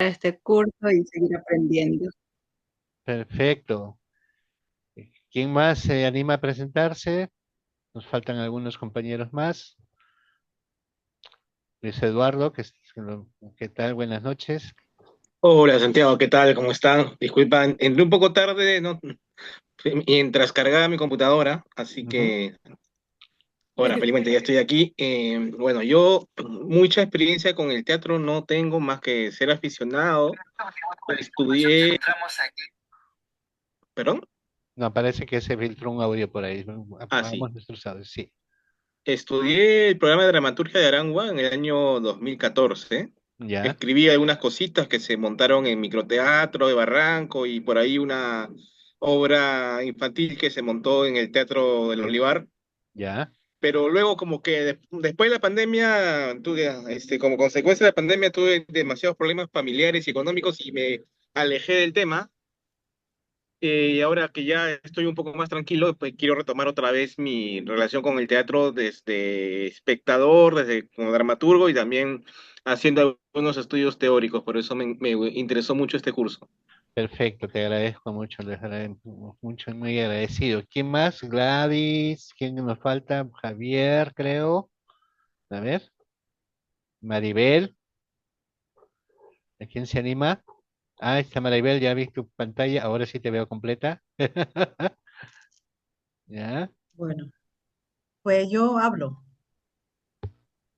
este curso y seguir aprendiendo. Perfecto. ¿Quién más se anima a presentarse? Nos faltan algunos compañeros más. Luis Eduardo, ¿qué tal? Buenas noches. Hola Santiago, ¿qué tal? ¿Cómo están? Disculpa, entré un poco tarde, ¿no? Mientras cargaba mi computadora, así Ujú. que ahora felizmente ya estoy aquí. Bueno, yo mucha experiencia con el teatro no tengo más que ser aficionado. Estudié, ¿perdón? No, parece que se filtró un audio por ahí. Ah, sí. Apagamos nuestros audios, sí. Estudié el programa de dramaturgia de Arangua en el año 2014. Ya, Escribí algunas cositas que se montaron en microteatro de Barranco y por ahí una obra infantil que se montó en el Teatro del Olivar. ya. Pero luego como que después de la pandemia, como consecuencia de la pandemia tuve demasiados problemas familiares y económicos y me alejé del tema. Y ahora que ya estoy un poco más tranquilo, pues quiero retomar otra vez mi relación con el teatro desde espectador, desde como dramaturgo y también haciendo algunos estudios teóricos. Por eso me interesó mucho este curso. Perfecto, te agradezco mucho, les agradezco mucho, muy agradecido. ¿Quién más? Gladys, ¿quién nos falta? Javier, creo. A ver, Maribel, ¿a quién se anima? Ah, está Maribel, ya vi tu pantalla, ahora sí te veo completa. ¿Ya? Bueno, pues yo hablo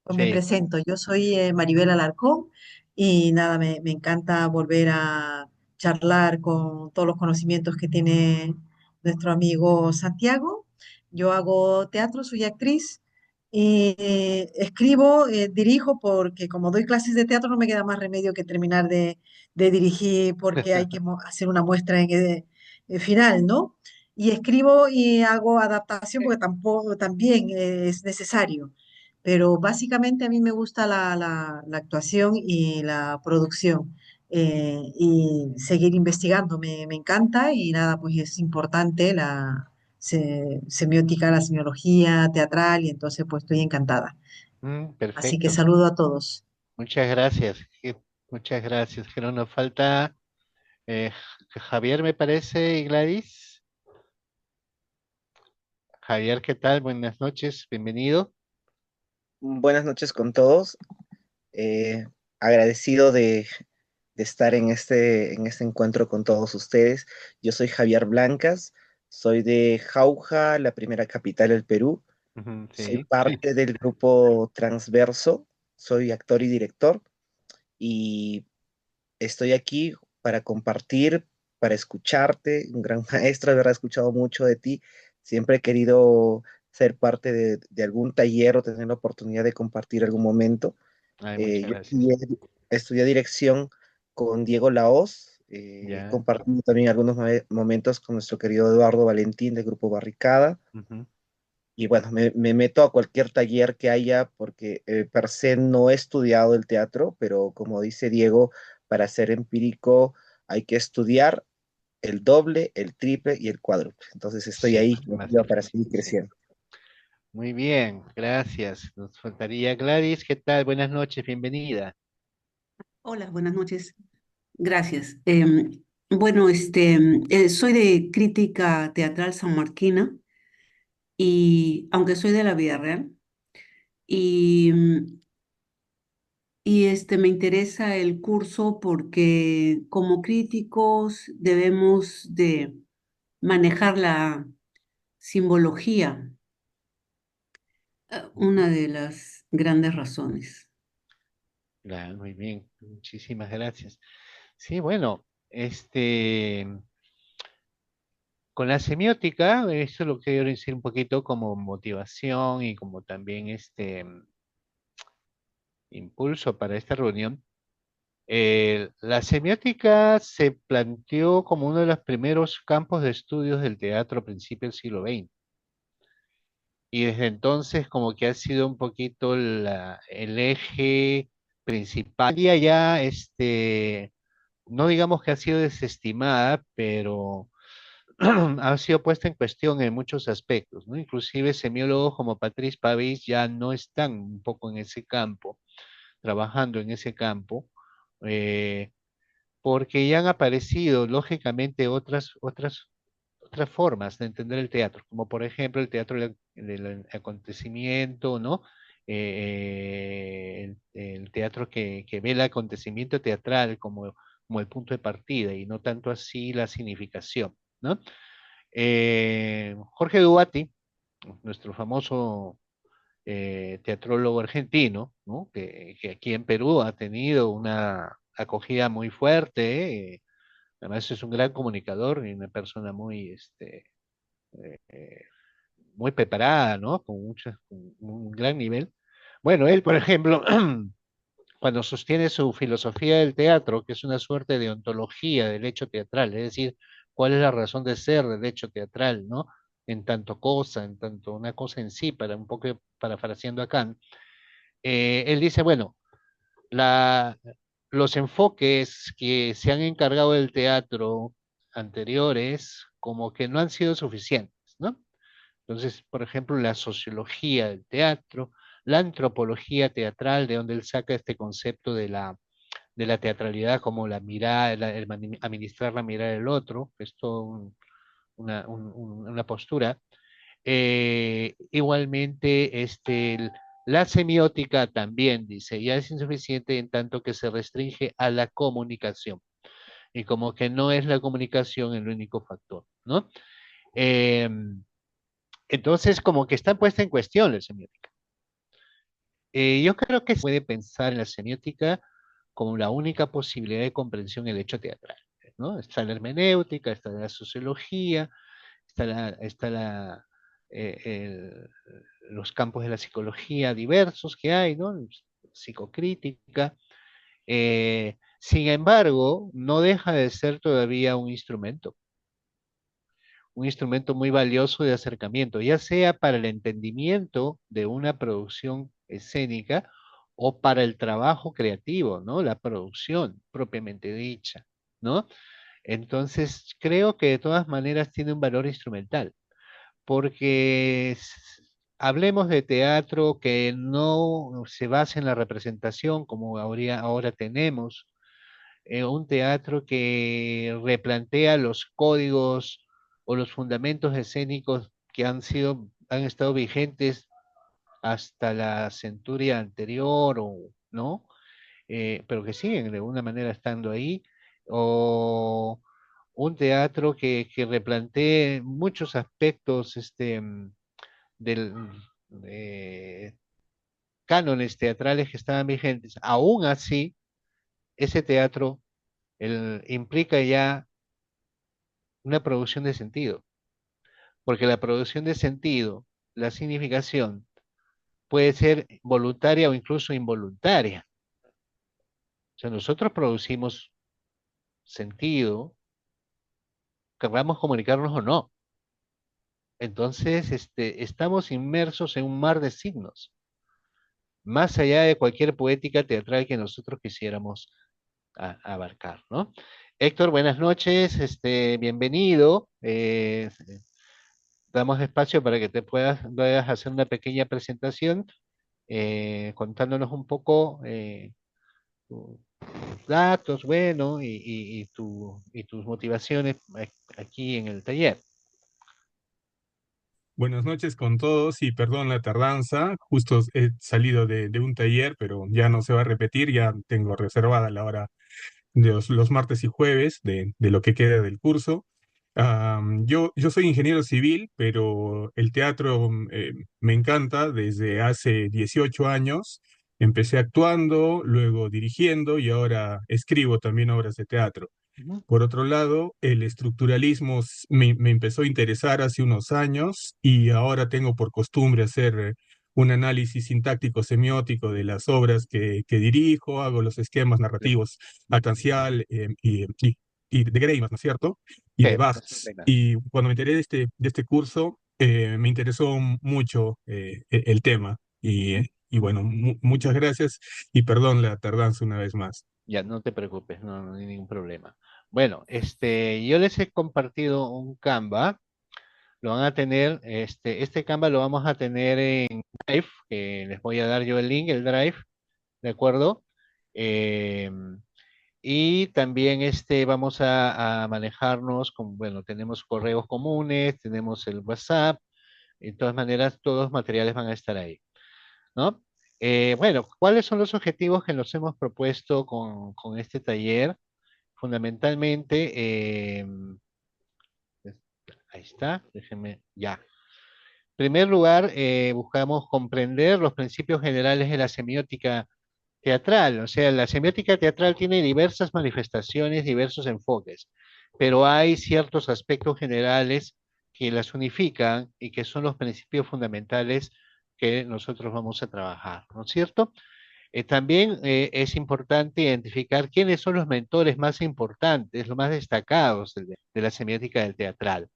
o me Sí. presento. Yo soy Maribel Alarcón y nada, me encanta volver a charlar con todos los conocimientos que tiene nuestro amigo Santiago. Yo hago teatro, soy actriz y escribo, dirijo porque como doy clases de teatro no me queda más remedio que terminar de dirigir porque hay que hacer una muestra en final, ¿no? Y escribo y hago adaptación porque tampoco también es necesario. Pero básicamente a mí me gusta la actuación y la producción y seguir investigando me encanta y nada, pues es importante la semiótica, la semiología teatral y entonces pues estoy encantada. Así que Perfecto. saludo a todos. Muchas gracias. Muchas gracias. Pero nos falta eh, Javier, me parece, y Gladys. Javier, ¿qué tal? Buenas noches, bienvenido. Buenas noches con todos. Eh, Agradecido de estar en este encuentro con todos ustedes. Yo soy Javier Blancas, soy de Jauja, la primera capital del Perú. Ujú, Soy sí. parte del grupo Transverso, soy actor y director y estoy aquí para compartir, para escucharte. Un gran maestro, de verdad, he escuchado mucho de ti. Siempre he querido ser parte de algún taller o tener la oportunidad de compartir algún momento. Ay, muchas Yo gracias. estudié dirección con Diego Lahoz, he Ya. compartido también algunos momentos con nuestro querido Eduardo Valentín del Grupo Barricada. Ujú. Y bueno, me meto a cualquier taller que haya porque per se no he estudiado el teatro, pero como dice Diego, para ser empírico hay que estudiar el doble, el triple y el cuádruple. Entonces estoy Sí, ahí más metido para difícil, seguir sí. creciendo. Muy bien, gracias. Nos faltaría Gladys, ¿qué tal? Buenas noches, bienvenida. Hola, buenas noches. Gracias. Bueno, soy de crítica teatral sanmarquina y aunque soy de la vida real y, me interesa el curso porque como críticos debemos de manejar la simbología, una de las grandes razones. Claro, muy bien, muchísimas gracias. Sí, bueno, con la semiótica, eso lo quiero decir un poquito como motivación y como también impulso para esta reunión. La semiótica se planteó como uno de los primeros campos de estudios del teatro a principios del siglo XX. Y desde entonces como que ha sido un poquito el eje principal. Y allá, no digamos que ha sido desestimada, pero ha sido puesta en cuestión en muchos aspectos, ¿no? Inclusive semiólogos como Patrice Pavís ya no están un poco en ese campo, trabajando en ese campo. eh, porque ya han aparecido, lógicamente, otras formas de entender el teatro, como por ejemplo el teatro del acontecimiento, ¿no? El teatro que ve el acontecimiento teatral como el punto de partida y no tanto así la significación, ¿no? Jorge Duati, nuestro famoso teatrólogo argentino, ¿no? Que aquí en Perú ha tenido una acogida muy fuerte, además es un gran comunicador y una persona muy preparada, ¿no? Con un gran nivel. Bueno, él, por ejemplo, cuando sostiene su filosofía del teatro, que es una suerte de ontología del hecho teatral, es decir, cuál es la razón de ser del hecho teatral, ¿no? En tanto cosa, en tanto una cosa en sí, para un poco parafraseando a Kant, él dice, bueno, la, los enfoques que se han encargado del teatro anteriores como que no han sido suficientes, ¿no? Entonces, por ejemplo, la sociología del teatro, la antropología teatral, de donde él saca este concepto de la teatralidad como la mirada, administrar la mirada del otro, que es todo una postura. Igualmente, la semiótica también dice, ya es insuficiente en tanto que se restringe a la comunicación y como que no es la comunicación el único factor, ¿no? Em, entonces, como que está puesta en cuestión la semiótica. Yo creo que se puede pensar en la semiótica como la única posibilidad de comprensión del hecho teatral, ¿no? Está la hermenéutica, está la sociología, eh, el- los campos de la psicología diversos que hay, ¿no? Psicocrítica. Sin embargo, no deja de ser todavía un instrumento muy valioso de acercamiento, ya sea para el entendimiento de una producción escénica o para el trabajo creativo, ¿no? La producción propiamente dicha, ¿no? Entonces, creo que de todas maneras tiene un valor instrumental, porque hablemos de teatro que no se basa en la representación como ahora tenemos, un teatro que replantea los códigos o los fundamentos escénicos que han estado vigentes hasta la centuria anterior, o, ¿no? Pero que siguen de alguna manera estando ahí, o un teatro que replantee muchos aspectos del, eh, cánones teatrales que estaban vigentes. Aún así, ese teatro implica ya una producción de sentido, porque la producción de sentido, la significación, puede ser voluntaria o incluso involuntaria. O sea, nosotros producimos sentido, queramos comunicarnos o no. Entonces, estamos inmersos en un mar de signos, más allá de cualquier poética teatral que nosotros quisiéramos abarcar, ¿no? Héctor, buenas noches, bienvenido. Damos espacio para que puedas hacer una pequeña presentación, contándonos un poco tus datos, bueno, y tus motivaciones aquí en el taller. Buenas noches con todos y perdón la tardanza. Justo he salido de un taller, pero ya no se va a repetir. Ya tengo reservada la hora de los martes y jueves de lo que queda del curso. Yo soy ingeniero civil, pero el teatro me encanta desde hace 18 años. Empecé actuando, luego dirigiendo y ahora escribo también obras de teatro. Ujú. Por otro lado, el estructuralismo me empezó a interesar hace unos años y ahora tengo por costumbre hacer un análisis sintáctico semiótico de las obras que dirijo, hago los esquemas narrativos Atancial y de Greimas, ¿no es cierto? Y Sí, de eso es Bajas. verdad. Y cuando me enteré de este curso, me interesó mucho el tema. Y bueno, muchas gracias y perdón la tardanza una vez más. Ya, no te preocupes, no, no hay ningún problema. Bueno, yo les he compartido un Canva, lo van a tener, este Canva lo vamos a tener en Drive, que les voy a dar yo el link, el Drive, ¿de acuerdo? Eh, Y también vamos a manejarnos con, bueno, tenemos correos comunes, tenemos el WhatsApp, de todas maneras, todos los materiales van a estar ahí, ¿no? Bueno, ¿cuáles son los objetivos que nos hemos propuesto con este taller? Fundamentalmente, ahí está, déjenme, ya. En primer lugar, buscamos comprender los principios generales de la semiótica teatral. O sea, la semiótica teatral tiene diversas manifestaciones, diversos enfoques, pero hay ciertos aspectos generales que las unifican y que son los principios fundamentales que nosotros vamos a trabajar, ¿no es cierto? También es importante identificar quiénes son los mentores más importantes, los más destacados de la semiótica del teatral.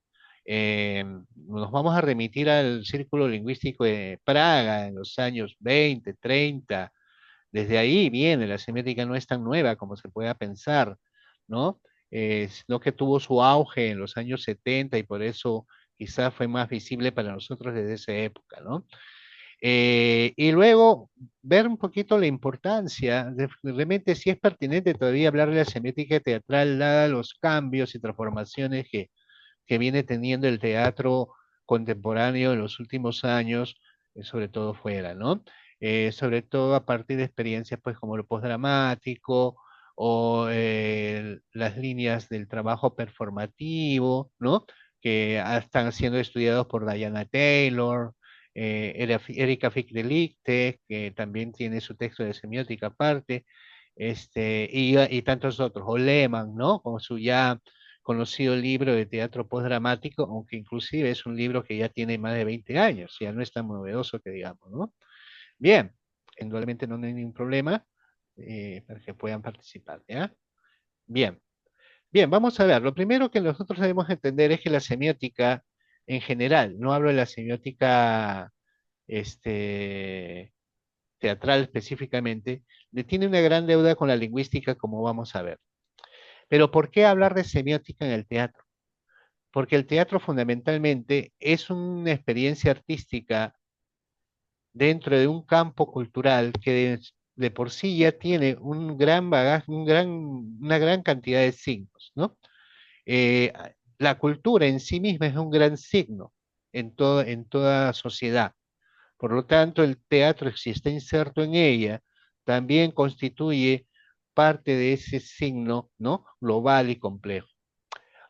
Nos vamos a remitir al Círculo Lingüístico de Praga en los años 20, 30. Desde ahí viene, la semiótica no es tan nueva como se pueda pensar, ¿no? Sino que tuvo su auge en los años 70 y por eso quizás fue más visible para nosotros desde esa época, ¿no? Y luego ver un poquito la importancia, realmente si es pertinente todavía hablar de la semiótica teatral, dada los cambios y transformaciones que viene teniendo el teatro contemporáneo en los últimos años, sobre todo fuera, ¿no? Sobre todo a partir de experiencias pues como el postdramático o las líneas del trabajo performativo, ¿no? Que están siendo estudiados por Diana Taylor, Erika Fick-Delichte, que también tiene su texto de semiótica aparte, y tantos otros, o Lehmann, ¿no? Con su ya conocido libro de teatro postdramático, aunque inclusive es un libro que ya tiene más de 20 años, ya no es tan novedoso que digamos, ¿no? Bien, indudablemente no hay ningún problema para que puedan participar, ¿ya? Bien, bien, vamos a ver, lo primero que nosotros debemos entender es que la semiótica en general, no hablo de la semiótica teatral específicamente, tiene una gran deuda con la lingüística, como vamos a ver. Pero ¿por qué hablar de semiótica en el teatro? Porque el teatro fundamentalmente es una experiencia artística dentro de un campo cultural que de por sí ya tiene un gran bagaje, una gran cantidad de signos, ¿no? Eh, la cultura en sí misma es un gran signo en toda sociedad. Por lo tanto, el teatro, si está inserto en ella, también constituye parte de ese signo, ¿no? Global y complejo.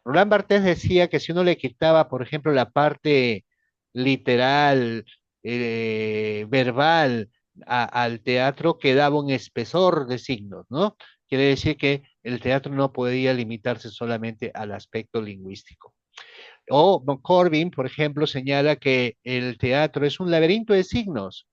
Roland Barthes decía que si uno le quitaba, por ejemplo, la parte literal, verbal, al teatro, quedaba un espesor de signos, ¿no? Quiere decir que el teatro no podía limitarse solamente al aspecto lingüístico. O Corbin, por ejemplo, señala que el teatro es un laberinto de signos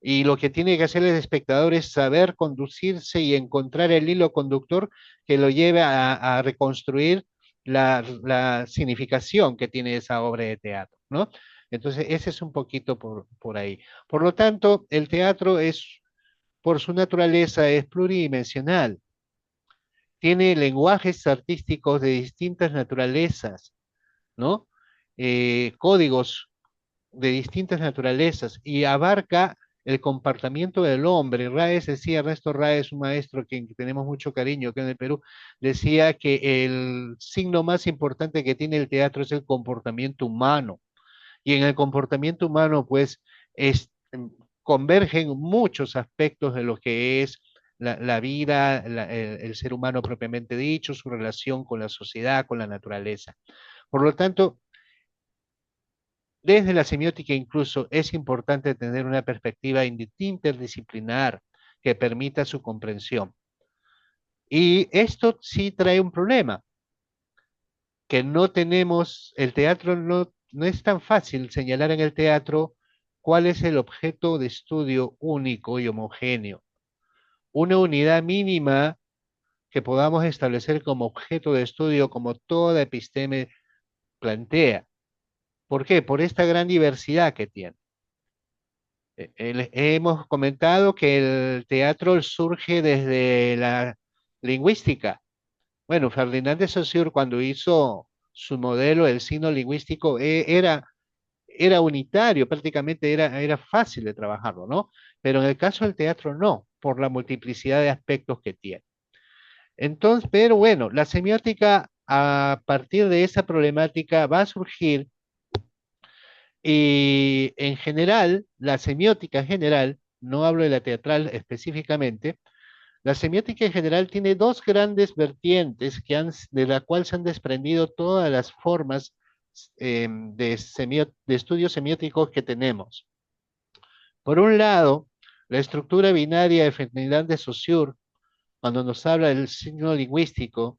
y lo que tiene que hacer el espectador es saber conducirse y encontrar el hilo conductor que lo lleve a reconstruir la significación que tiene esa obra de teatro, ¿no? Entonces, ese es un poquito por ahí. Por lo tanto, el teatro es, por su naturaleza, es pluridimensional. Tiene lenguajes artísticos de distintas naturalezas, ¿no? Códigos de distintas naturalezas y abarca el comportamiento del hombre. Raes decía, Ernesto Raes, un maestro que tenemos mucho cariño acá en el Perú, decía que el signo más importante que tiene el teatro es el comportamiento humano. Y en el comportamiento humano, pues, convergen muchos aspectos de lo que es la vida, el ser humano propiamente dicho, su relación con la sociedad, con la naturaleza. Por lo tanto, desde la semiótica incluso es importante tener una perspectiva interdisciplinar que permita su comprensión. Y esto sí trae un problema, que no tenemos, el teatro no es tan fácil señalar en el teatro cuál es el objeto de estudio único y homogéneo. Una unidad mínima que podamos establecer como objeto de estudio, como toda episteme plantea. ¿Por qué? Por esta gran diversidad que tiene. Hemos comentado que el teatro surge desde la lingüística. Bueno, Ferdinand de Saussure cuando hizo su modelo, el signo lingüístico, era unitario, prácticamente era fácil de trabajarlo, ¿no? Pero en el caso del teatro no, por la multiplicidad de aspectos que tiene. Entonces, pero bueno, la semiótica a partir de esa problemática va a surgir y en general, la semiótica en general, no hablo de la teatral específicamente, la semiótica en general tiene dos grandes vertientes de la cual se han desprendido todas las formas de estudios semióticos que tenemos. Por un lado, la estructura binaria de Ferdinand de Saussure, cuando nos habla del signo lingüístico,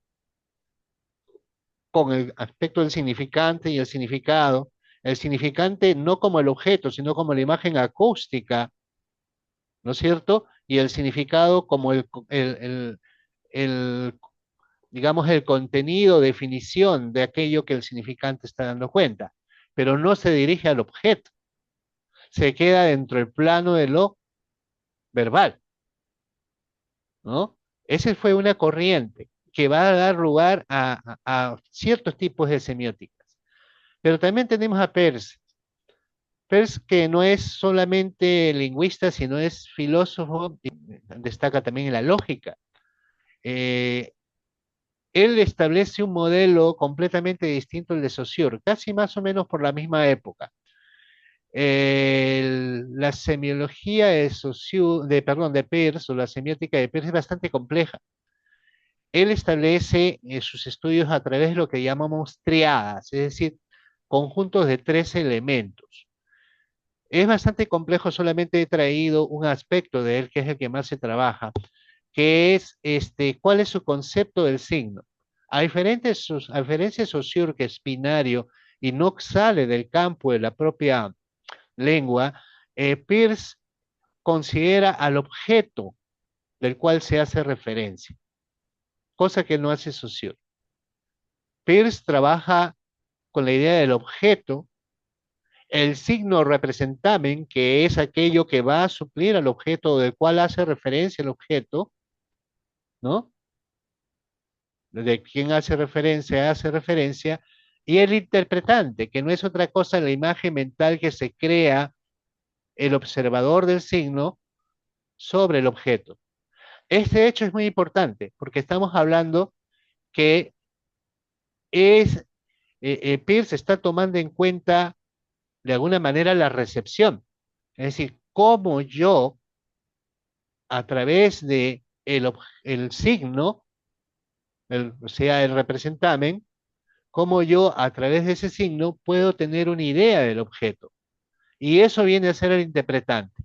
con el aspecto del significante y el significante no como el objeto, sino como la imagen acústica, ¿no es cierto? Y el significado como el, digamos, el contenido, definición de aquello que el significante está dando cuenta, pero no se dirige al objeto, se queda dentro del plano de lo verbal, ¿no? Esa fue una corriente que va a dar lugar a ciertos tipos de semióticas. Pero también tenemos a Peirce. Peirce que no es solamente lingüista, sino es filósofo, y destaca también en la lógica. Él establece un modelo completamente distinto al de Saussure, casi más o menos por la misma época. La semiología de Saussure, perdón, de Peirce, o la semiótica de Peirce es bastante compleja. Él establece sus estudios a través de lo que llamamos triadas, es decir, conjuntos de 3 elementos. Es bastante complejo, solamente he traído un aspecto de él que es el que más se trabaja, que es cuál es su concepto del signo. A diferencia de Saussure, que es binario y no sale del campo de la propia lengua, Peirce considera al objeto del cual se hace referencia, cosa que no hace Saussure. Peirce trabaja con la idea del objeto, el signo representamen, que es aquello que va a suplir al objeto del cual hace referencia el objeto, ¿no? De quién hace referencia, y el interpretante, que no es otra cosa la imagen mental que se crea el observador del signo sobre el objeto. Este hecho es muy importante porque estamos hablando que Peirce está tomando en cuenta de alguna manera la recepción, es decir, cómo yo a través de el signo, o sea, el representamen, cómo yo a través de ese signo puedo tener una idea del objeto. Y eso viene a ser el interpretante.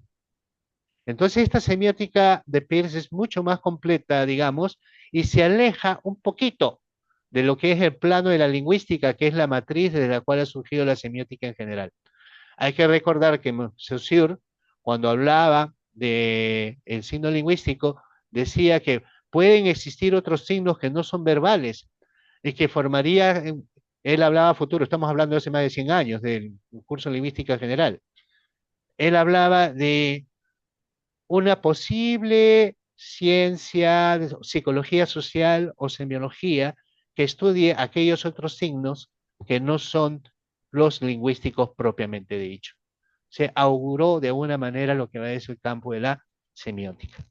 Entonces, esta semiótica de Peirce es mucho más completa, digamos, y se aleja un poquito de lo que es el plano de la lingüística, que es la matriz desde la cual ha surgido la semiótica en general. Hay que recordar que Saussure, cuando hablaba del signo lingüístico, decía que pueden existir otros signos que no son verbales y que formaría, él hablaba futuro, estamos hablando de hace más de 100 años del curso de lingüística general. Él hablaba de una posible ciencia de psicología social o semiología que estudie aquellos otros signos que no son los lingüísticos propiamente dicho. Se auguró de alguna manera lo que va a ser el campo de la semiótica.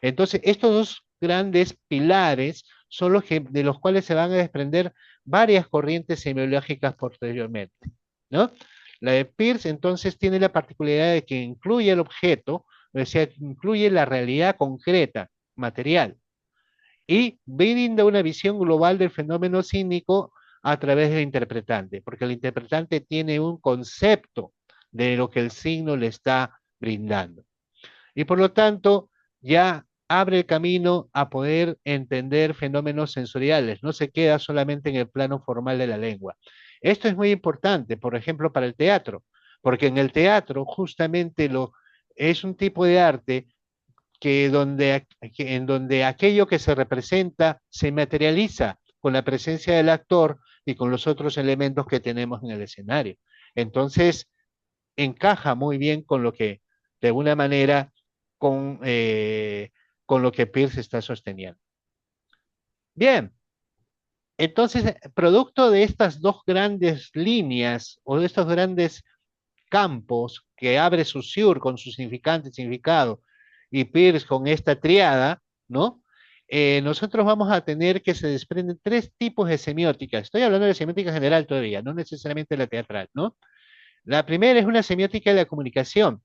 Entonces, estos dos grandes pilares son los de los cuales se van a desprender varias corrientes semiológicas posteriormente, ¿no? La de Peirce entonces tiene la particularidad de que incluye el objeto, o sea, incluye la realidad concreta, material, y brinda una visión global del fenómeno cínico a través del interpretante, porque el interpretante tiene un concepto de lo que el signo le está brindando. Y por lo tanto, ya abre el camino a poder entender fenómenos sensoriales, no se queda solamente en el plano formal de la lengua. Esto es muy importante, por ejemplo, para el teatro, porque en el teatro justamente es un tipo de arte en donde aquello que se representa se materializa con la presencia del actor y con los otros elementos que tenemos en el escenario. Entonces, encaja muy bien con lo que, de alguna manera, con lo que Peirce está sosteniendo. Bien, entonces, producto de estas dos grandes líneas o de estos grandes campos que abre Saussure con su significante y significado y Peirce con esta triada, ¿no? nosotros vamos a tener que se desprenden tres tipos de semiótica. Estoy hablando de semiótica general todavía, no necesariamente la teatral, ¿no? La primera es una semiótica de la comunicación,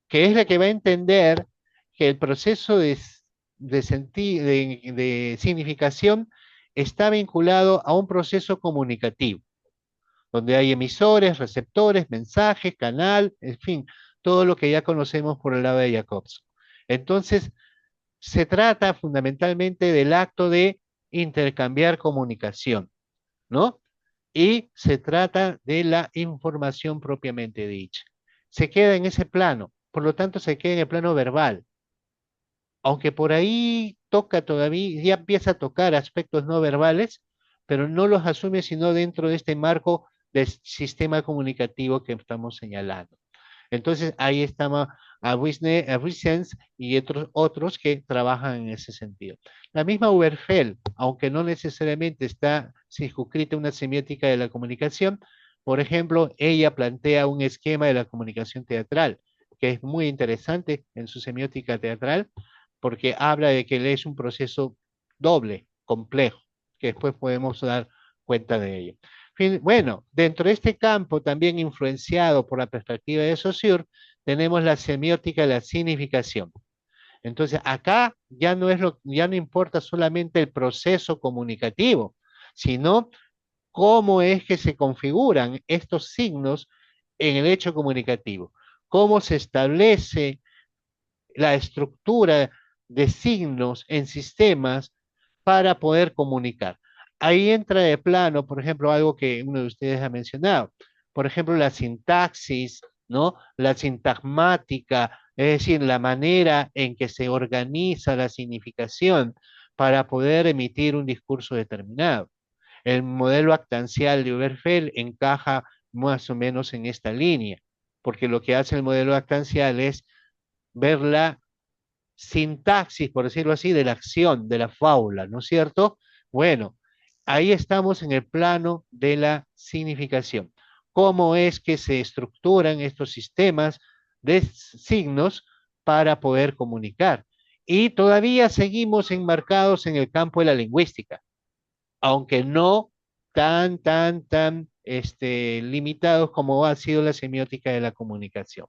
que es la que va a entender que el proceso de significación está vinculado a un proceso comunicativo, donde hay emisores, receptores, mensajes, canal, en fin, todo lo que ya conocemos por el lado de Jacobson. Entonces, se trata fundamentalmente del acto de intercambiar comunicación, ¿no? Y se trata de la información propiamente dicha. Se queda en ese plano, por lo tanto se queda en el plano verbal, aunque por ahí toca todavía, ya empieza a tocar aspectos no verbales, pero no los asume sino dentro de este marco del sistema comunicativo que estamos señalando. Entonces ahí estamos a Wissens y otros que trabajan en ese sentido. La misma Uberfeld, aunque no necesariamente está circunscrita a una semiótica de la comunicación, por ejemplo, ella plantea un esquema de la comunicación teatral, que es muy interesante en su semiótica teatral, porque habla de que es un proceso doble, complejo, que después podemos dar cuenta de ello. Bueno, dentro de este campo, también influenciado por la perspectiva de Saussure, tenemos la semiótica de la significación. Entonces, acá ya no importa solamente el proceso comunicativo, sino cómo es que se configuran estos signos en el hecho comunicativo, cómo se establece la estructura de signos en sistemas para poder comunicar. Ahí entra de plano, por ejemplo, algo que uno de ustedes ha mencionado, por ejemplo, la sintaxis, ¿no? La sintagmática, es decir, la manera en que se organiza la significación para poder emitir un discurso determinado. El modelo actancial de Oberfeld encaja más o menos en esta línea, porque lo que hace el modelo actancial es ver la sintaxis, por decirlo así, de la acción, de la fábula, ¿no es cierto? Bueno, ahí estamos en el plano de la significación. ¿Cómo es que se estructuran estos sistemas de signos para poder comunicar? Y todavía seguimos enmarcados en el campo de la lingüística, aunque no tan limitados como ha sido la semiótica de la comunicación.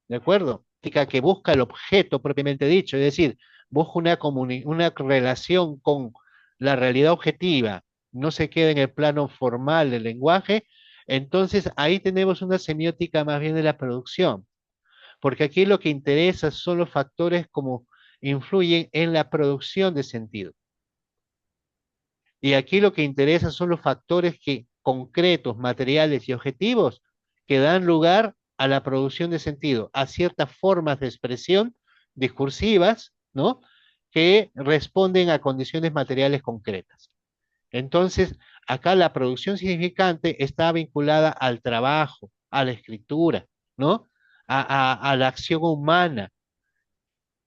¿De acuerdo? Que busca el objeto propiamente dicho, es decir, busca una relación con la realidad objetiva, no se queda en el plano formal del lenguaje, entonces ahí tenemos una semiótica más bien de la producción, porque aquí lo que interesa son los factores como influyen en la producción de sentido. Y aquí lo que interesa son los factores concretos, materiales y objetivos que dan lugar a la producción de sentido, a ciertas formas de expresión discursivas, ¿no? Que responden a condiciones materiales concretas. Entonces, acá la producción significante está vinculada al trabajo, a la escritura, ¿no? A la acción humana.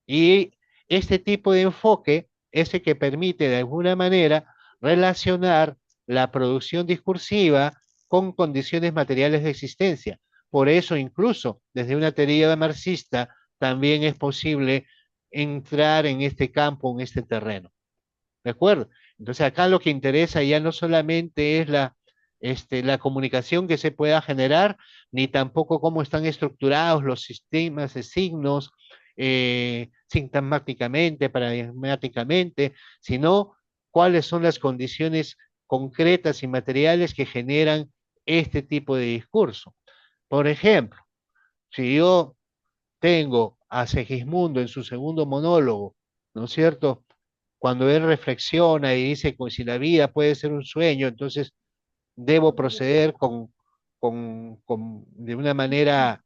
Y este tipo de enfoque es el que permite de alguna manera relacionar la producción discursiva con condiciones materiales de existencia. Por eso, incluso desde una teoría marxista, también es posible entrar en este campo, en este terreno. ¿De acuerdo? Entonces, acá lo que interesa ya no solamente es la comunicación que se pueda generar, ni tampoco cómo están estructurados los sistemas de signos, sintomáticamente, paradigmáticamente, sino cuáles son las condiciones concretas y materiales que generan este tipo de discurso. Por ejemplo, si yo tengo a Segismundo en su segundo monólogo, ¿no es cierto? Cuando él reflexiona y dice, pues, si la vida puede ser un sueño, entonces debo proceder de una manera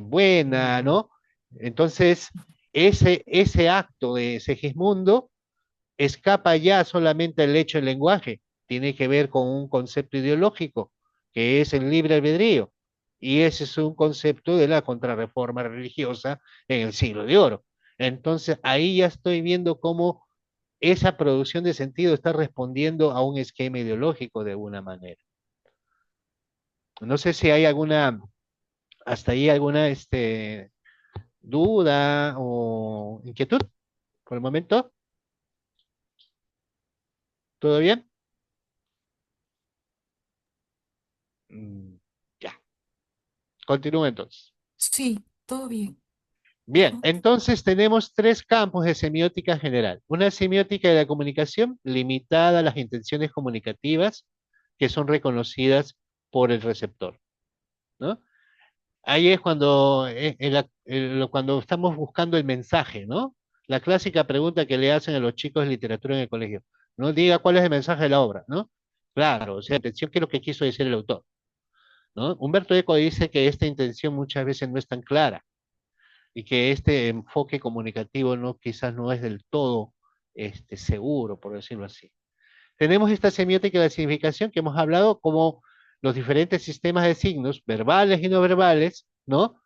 buena, ¿no? Entonces, ese acto de Segismundo escapa ya solamente del hecho del lenguaje, tiene que ver con un concepto ideológico, que es el libre albedrío, y ese es un concepto de la contrarreforma religiosa en el siglo de oro. Entonces, ahí ya estoy viendo cómo esa producción de sentido está respondiendo a un esquema ideológico de alguna manera. No sé si hay hasta ahí alguna duda o inquietud. por el momento? ¿Todo bien? Mm, ya. Continúo entonces. Sí, todo bien. Bien, Ajá. entonces tenemos tres campos de semiótica general. Una semiótica de la comunicación limitada a las intenciones comunicativas que son reconocidas por el receptor, ¿no? Ahí es cuando, cuando estamos buscando el mensaje, ¿no? La clásica pregunta que le hacen a los chicos de literatura en el colegio, ¿no? Diga cuál es el mensaje de la obra, ¿no? Claro, o sea, atención, ¿qué es lo que quiso decir el autor? ¿No? Humberto Eco dice que esta intención muchas veces no es tan clara y que este enfoque comunicativo no, quizás no es del todo seguro, por decirlo así. Tenemos esta semiótica de la significación que hemos hablado como los diferentes sistemas de signos, verbales y no verbales, ¿no?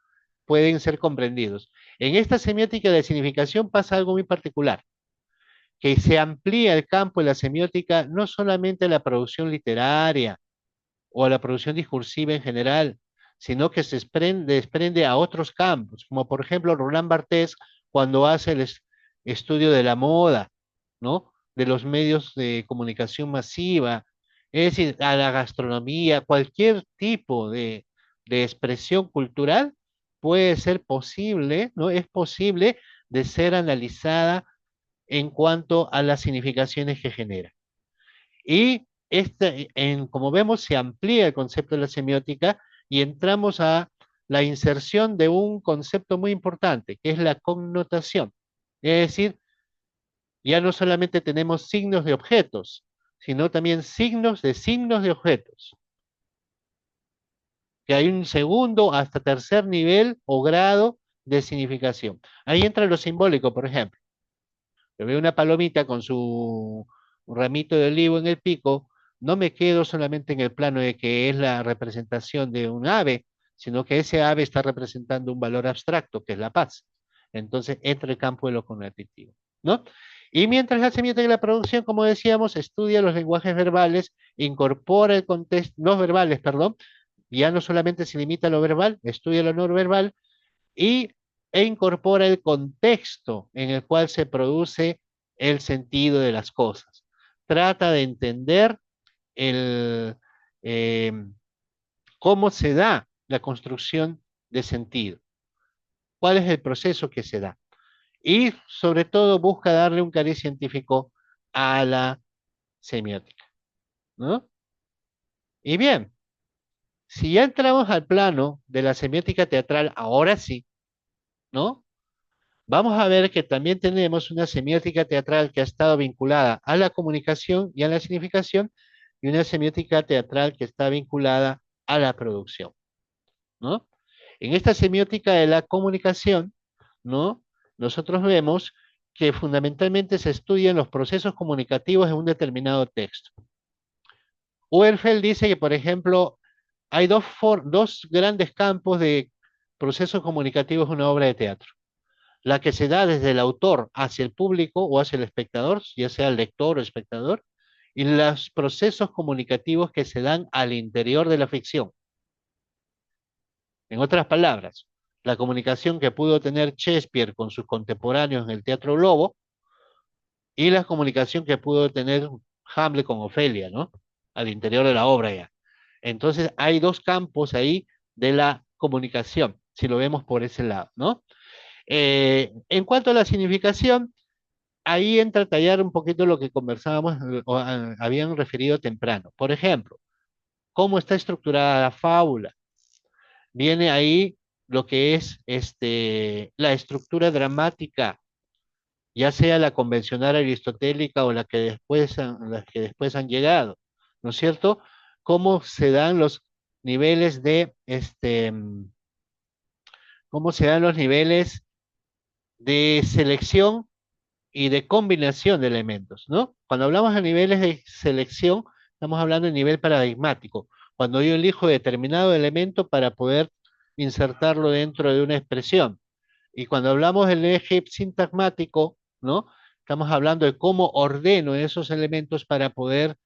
Pueden ser comprendidos. En esta semiótica de significación pasa algo muy particular, que se amplía el campo de la semiótica no solamente a la producción literaria o a la producción discursiva en general, sino que se desprende a otros campos, como por ejemplo Roland Barthes cuando hace el estudio de la moda, ¿no? De los medios de comunicación masiva, es decir, a la gastronomía, cualquier tipo de expresión cultural puede ser posible, ¿no? Es posible de ser analizada en cuanto a las significaciones que genera. Y como vemos, se amplía el concepto de la semiótica y entramos a la inserción de un concepto muy importante, que es la connotación. Es decir, ya no solamente tenemos signos de objetos, sino también signos de objetos, que hay un segundo hasta tercer nivel o grado de significación. Ahí entra lo simbólico, por ejemplo. Yo veo una palomita con su ramito de olivo en el pico, no me quedo solamente en el plano de que es la representación de un ave, sino que ese ave está representando un valor abstracto, que es la paz. Entonces entra el campo de lo cognitivo, ¿no? Y mientras la semiótica de la producción, como decíamos, estudia los lenguajes verbales, incorpora el contexto, los verbales, perdón, ya no solamente se limita a lo verbal, estudia lo no verbal, y, incorpora el contexto en el cual se produce el sentido de las cosas. Trata de entender el, eh, cómo se da la construcción de sentido, cuál es el proceso que se da. Y sobre todo busca darle un cariz científico a la semiótica, ¿no? Y bien, si ya entramos al plano de la semiótica teatral, ahora sí, ¿no? Vamos a ver que también tenemos una semiótica teatral que ha estado vinculada a la comunicación y a la significación, y una semiótica teatral que está vinculada a la producción, ¿no? En esta semiótica de la comunicación, ¿no? Nosotros vemos que fundamentalmente se estudian los procesos comunicativos en un determinado texto. Oberfeld dice que, por ejemplo, hay dos grandes campos de procesos comunicativos en una obra de teatro: la que se da desde el autor hacia el público o hacia el espectador, ya sea el lector o espectador, y los procesos comunicativos que se dan al interior de la ficción. En otras palabras, la comunicación que pudo tener Shakespeare con sus contemporáneos en el Teatro Globo y la comunicación que pudo tener Hamlet con Ofelia, ¿no? Al interior de la obra ya. Entonces hay dos campos ahí de la comunicación, si lo vemos por ese lado, ¿no? En cuanto a la significación, ahí entra a tallar un poquito lo que conversábamos o habían referido temprano. Por ejemplo, cómo está estructurada la fábula. Viene ahí lo que es la estructura dramática, ya sea la convencional aristotélica o las que después han llegado, ¿no es cierto? Cómo se dan los niveles cómo se dan los niveles de selección y de combinación de elementos, ¿no? Cuando hablamos de niveles de selección, estamos hablando de nivel paradigmático, cuando yo elijo determinado elemento para poder insertarlo dentro de una expresión. Y cuando hablamos del eje sintagmático, ¿no? Estamos hablando de cómo ordeno esos elementos para poder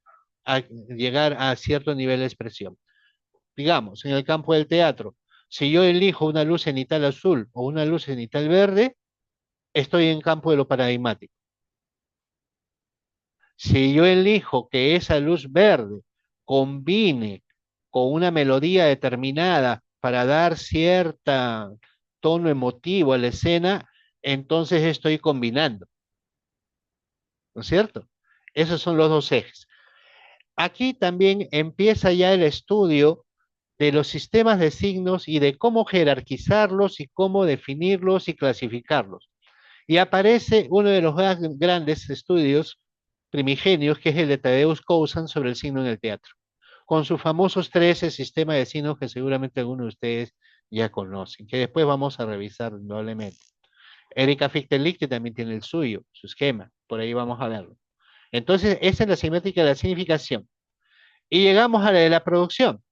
llegar a cierto nivel de expresión. Digamos, en el campo del teatro, si yo elijo una luz cenital azul o una luz cenital verde, estoy en campo de lo paradigmático. Si yo elijo que esa luz verde combine con una melodía determinada para dar cierta tono emotivo a la escena, entonces estoy combinando, ¿no es cierto? Esos son los dos ejes. Aquí también empieza ya el estudio de los sistemas de signos y de cómo jerarquizarlos y cómo definirlos y clasificarlos. Y aparece uno de los grandes estudios primigenios, que es el de Tadeusz Kouzan sobre el signo en el teatro, con sus famosos 13 sistemas de signos que seguramente algunos de ustedes ya conocen, que después vamos a revisar probablemente. Erika Fichtel-Lichte también tiene el suyo, su esquema, por ahí vamos a verlo. Entonces, esa es la semiótica de la significación. Y llegamos a la de la producción,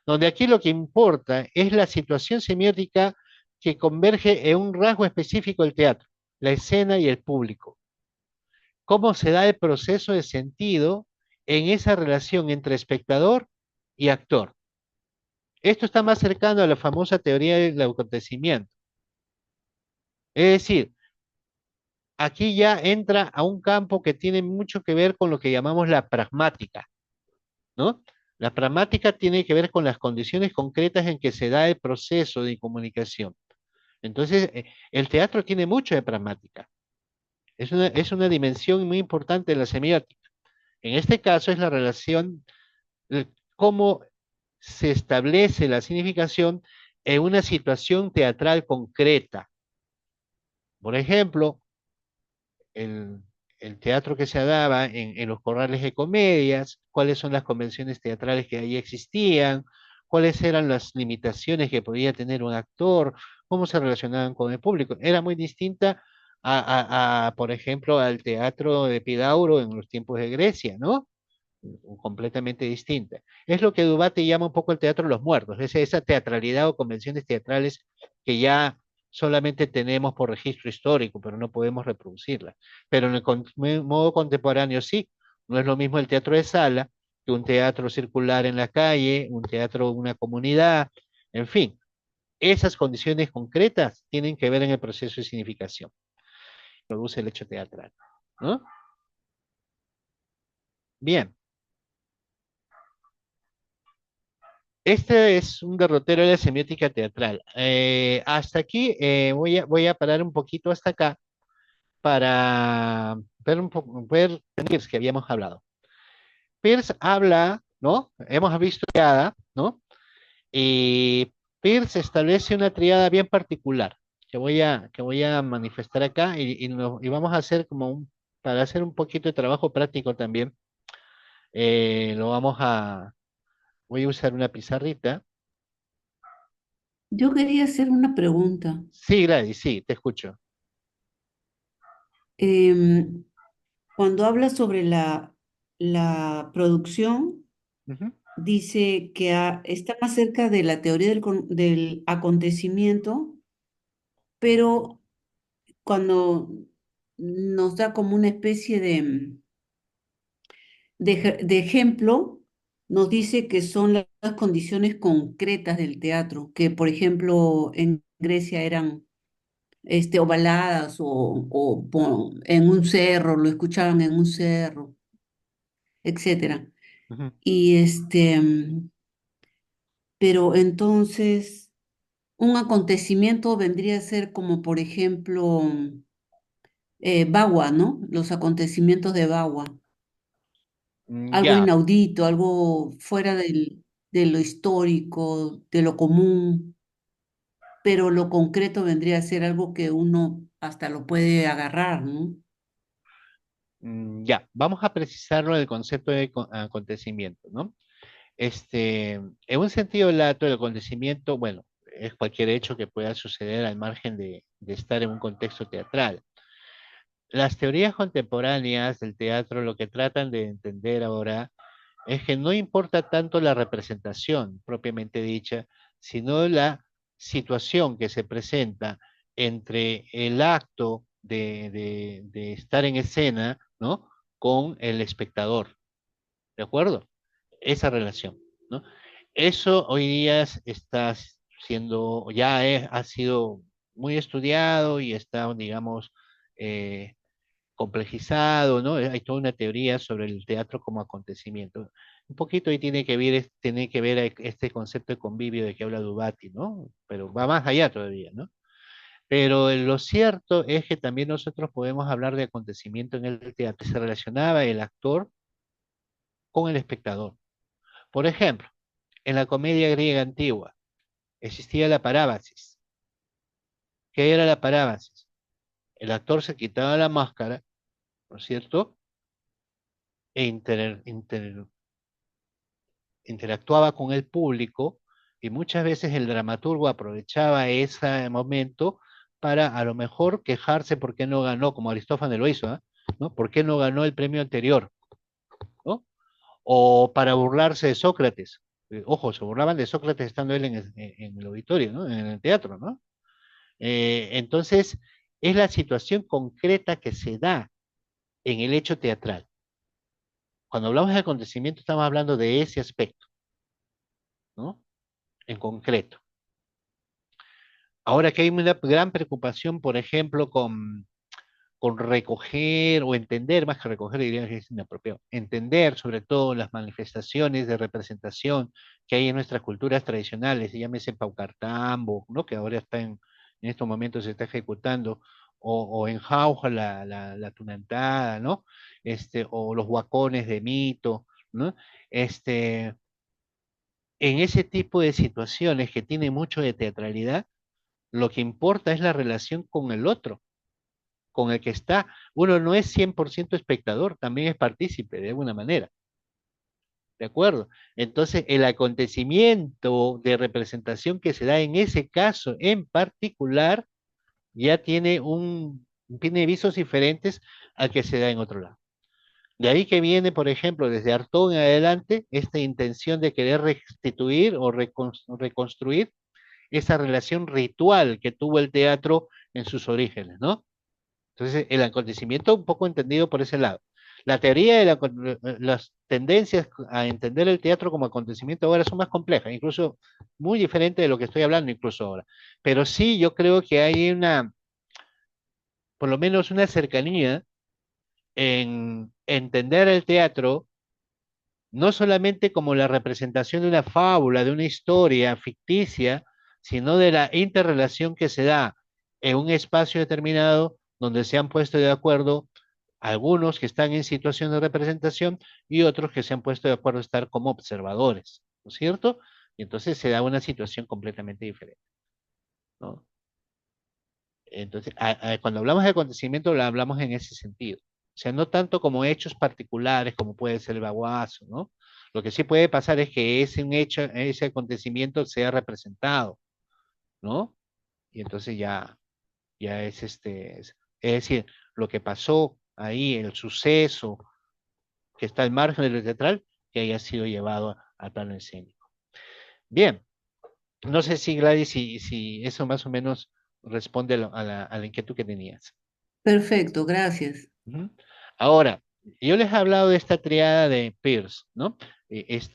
donde aquí lo que importa es la situación semiótica que converge en un rasgo específico del teatro, la escena y el público. Cómo se da el proceso de sentido en esa relación entre espectador y actor. Esto está más cercano a la famosa teoría del acontecimiento. Es decir, aquí ya entra a un campo que tiene mucho que ver con lo que llamamos la pragmática, ¿no? La pragmática tiene que ver con las condiciones concretas en que se da el proceso de comunicación. Entonces, el teatro tiene mucho de pragmática. Es una dimensión muy importante de la semiótica. En este caso es la relación, cómo se establece la significación en una situación teatral concreta. Por ejemplo, el, el teatro que se daba en los corrales de comedias, cuáles son las convenciones teatrales que allí existían, cuáles eran las limitaciones que podía tener un actor, cómo se relacionaban con el público. Era muy distinta por ejemplo, al teatro de Epidauro en los tiempos de Grecia, ¿no? Completamente distinta. Es lo que Dubate llama un poco el teatro de los muertos, esa teatralidad o convenciones teatrales que ya solamente tenemos por registro histórico, pero no podemos reproducirla. Pero en el modo contemporáneo sí, no es lo mismo el teatro de sala que un teatro circular en la calle, un teatro de una comunidad, en fin, esas condiciones concretas tienen que ver en el proceso de significación, produce el hecho teatral, ¿no? Bien. Este es un derrotero de la semiótica teatral. Hasta aquí voy a parar un poquito hasta acá para ver un poco, ver Peirce que habíamos hablado. Peirce habla, ¿no? Hemos visto triada, ¿no? Y Peirce establece una triada bien particular que voy a manifestar acá y vamos a hacer para hacer un poquito de trabajo práctico también, lo voy a usar una pizarrita. Yo quería hacer una pregunta. Sí, Gladys, sí, te escucho. Em, Cuando habla sobre la producción, Ujú, dice que está más cerca de la teoría del acontecimiento, pero cuando nos da como una especie de ejemplo, nos dice que son las condiciones concretas del teatro, que por ejemplo en Grecia eran ovaladas o en un cerro, lo escuchaban en un cerro, etcétera. ujú. Y pero entonces un acontecimiento vendría a ser como por ejemplo Bagua, ¿no? Los acontecimientos de Bagua, algo Ya, inaudito, algo fuera de lo histórico, de lo común, pero lo concreto vendría a ser algo que uno hasta lo puede agarrar, ¿no? ya, vamos a precisarlo en el concepto de acontecimiento, ¿no? En un sentido lato, el acontecimiento, bueno, es cualquier hecho que pueda suceder al margen de estar en un contexto teatral. Las teorías contemporáneas del teatro lo que tratan de entender ahora es que no importa tanto la representación propiamente dicha, sino la situación que se presenta entre el acto de estar en escena, ¿no? Con el espectador, ¿de acuerdo? Esa relación, ¿no? Eso hoy día está siendo, ha sido muy estudiado y está, digamos, eh, complejizado, ¿no? Hay toda una teoría sobre el teatro como acontecimiento. Un poquito ahí tiene que ver este concepto de convivio de que habla Dubati, ¿no? Pero va más allá todavía, ¿no? Pero lo cierto es que también nosotros podemos hablar de acontecimiento en el teatro. Se relacionaba el actor con el espectador. Por ejemplo, en la comedia griega antigua existía la parábasis. ¿Qué era la parábasis? El actor se quitaba la máscara, ¿no es cierto? E interactuaba con el público y muchas veces el dramaturgo aprovechaba ese momento para a lo mejor quejarse por qué no ganó, como Aristófanes lo hizo, ¿ah? ¿No? ¿Por qué no ganó el premio anterior? ¿No? O para burlarse de Sócrates. Ojo, se burlaban de Sócrates estando él en el auditorio, ¿no? En el teatro, ¿no? Entonces, es la situación concreta que se da en el hecho teatral. Cuando hablamos de acontecimiento, estamos hablando de ese aspecto, ¿no? En concreto. Ahora que hay una gran preocupación, por ejemplo, con recoger o entender, más que recoger, diría que es inapropiado, entender sobre todo las manifestaciones de representación que hay en nuestras culturas tradicionales, llámese Paucartambo, ¿no? Que ahora en estos momentos se está ejecutando, o en Jauja la tunantada, ¿no? O los huacones de mito, ¿no? Este, en ese tipo de situaciones que tiene mucho de teatralidad, lo que importa es la relación con el otro, con el que está. Uno no es 100% espectador, también es partícipe de alguna manera. ¿De acuerdo? Entonces, el acontecimiento de representación que se da en ese caso en particular ya tiene visos diferentes al que se da en otro lado. De ahí que viene, por ejemplo, desde Artaud en adelante, esta intención de querer restituir o reconstruir esa relación ritual que tuvo el teatro en sus orígenes, ¿no? Entonces, el acontecimiento un poco entendido por ese lado. La teoría de las tendencias a entender el teatro como acontecimiento ahora son más complejas, incluso muy diferente de lo que estoy hablando incluso ahora. Pero sí, yo creo que hay por lo menos una cercanía en entender el teatro no solamente como la representación de una fábula, de una historia ficticia, sino de la interrelación que se da en un espacio determinado donde se han puesto de acuerdo algunos que están en situación de representación y otros que se han puesto de acuerdo a estar como observadores, ¿no es cierto? Y entonces se da una situación completamente diferente, ¿no? Entonces, cuando hablamos de acontecimiento, lo hablamos en ese sentido. O sea, no tanto como hechos particulares, como puede ser el baguazo, ¿no? Lo que sí puede pasar es que ese acontecimiento sea representado, ¿no? Y entonces ya es decir, lo que pasó ahí, el suceso que está al margen de lo teatral, que haya sido llevado al plano escénico. Bien, no sé si Gladys, si eso más o menos responde a la inquietud que tenías. Perfecto, gracias. Ujú. Ahora, yo les he hablado de esta triada de Peirce, ¿no?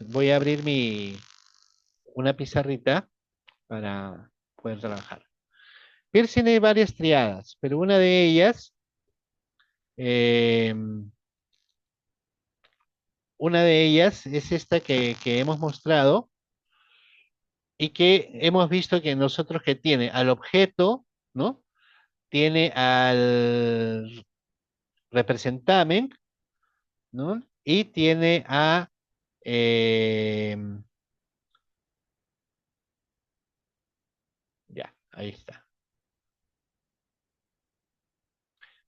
Voy a abrir una pizarrita para poder trabajar. Peirce tiene varias triadas, pero eh, una de ellas es esta que hemos mostrado y que hemos visto que nosotros que tiene al objeto, ¿no? Tiene al representamen, ¿no? Y tiene eh, ya, ahí está.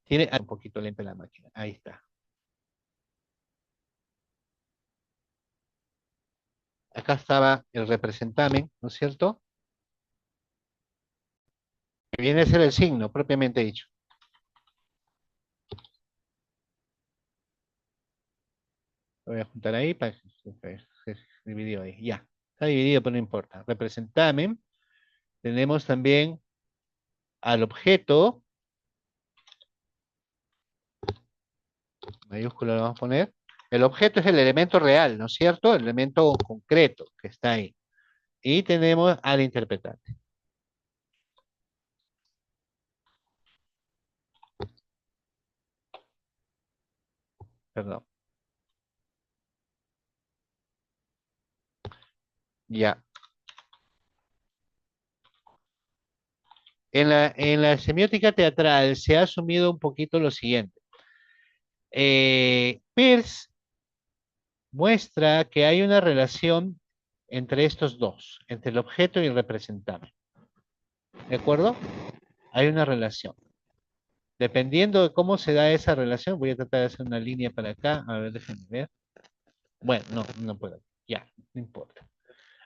Tiene un poquito lenta la máquina, ahí está. Acá estaba el representamen, ¿no es cierto? Que viene a ser el signo, propiamente dicho. Lo voy a juntar ahí para que se dividió ahí. Ya, está dividido, pero no importa. Representamen. Tenemos también al objeto, mayúscula lo vamos a poner. El objeto es el elemento real, ¿no es cierto? El elemento concreto que está ahí. Y tenemos al interpretante. Perdón. Ya. En la semiótica teatral se ha asumido un poquito lo siguiente. Peirce muestra que hay una relación entre estos dos, entre el objeto y el representante. ¿De acuerdo? Hay una relación. Dependiendo de cómo se da esa relación, voy a tratar de hacer una línea para acá. A ver, déjenme ver. Bueno, no puedo. Ya, no importa.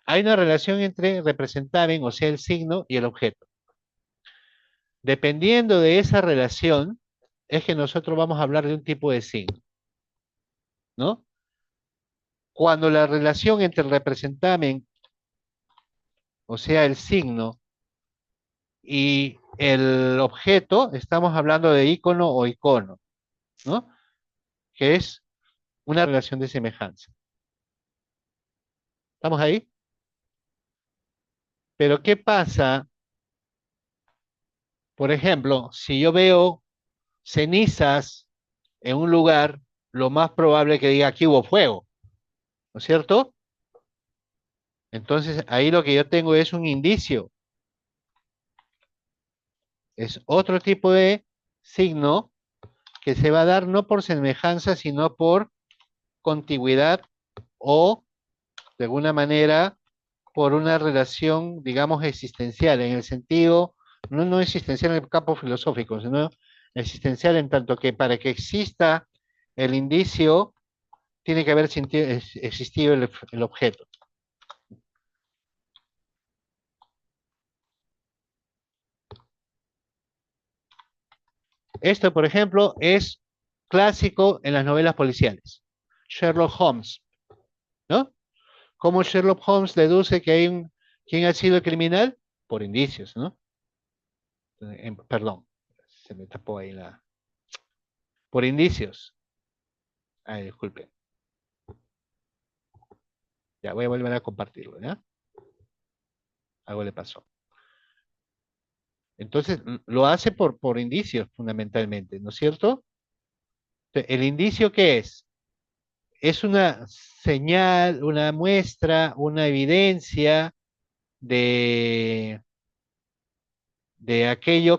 Hay una relación entre representamen, o sea, el signo y el objeto. Dependiendo de esa relación, es que nosotros vamos a hablar de un tipo de signo, ¿no? Cuando la relación entre el representamen, o sea, el signo, y el objeto, estamos hablando de ícono o icono, ¿no? Que es una relación de semejanza. ¿Estamos ahí? Pero ¿qué pasa? Por ejemplo, si yo veo cenizas en un lugar, lo más probable es que diga aquí hubo fuego, ¿no es cierto? Entonces ahí lo que yo tengo es un indicio, es otro tipo de signo que se va a dar no por semejanza, sino por contigüidad o, de alguna manera, por una relación, digamos, existencial, en el sentido, no existencial en el campo filosófico, sino existencial en tanto que para que exista el indicio, tiene que haber existido el objeto. Esto, por ejemplo, es clásico en las novelas policiales. Sherlock Holmes, ¿no? ¿Cómo Sherlock Holmes deduce que hay quién ha sido el criminal? Por indicios, ¿no? Perdón, se me tapó ahí por indicios. Ay, disculpe. Ya, voy a volver a compartirlo, ¿ya? Algo le pasó. Entonces, lo hace por indicios, fundamentalmente, ¿no es cierto? ¿El indicio qué es? Es una señal, una muestra, una evidencia de, de aquello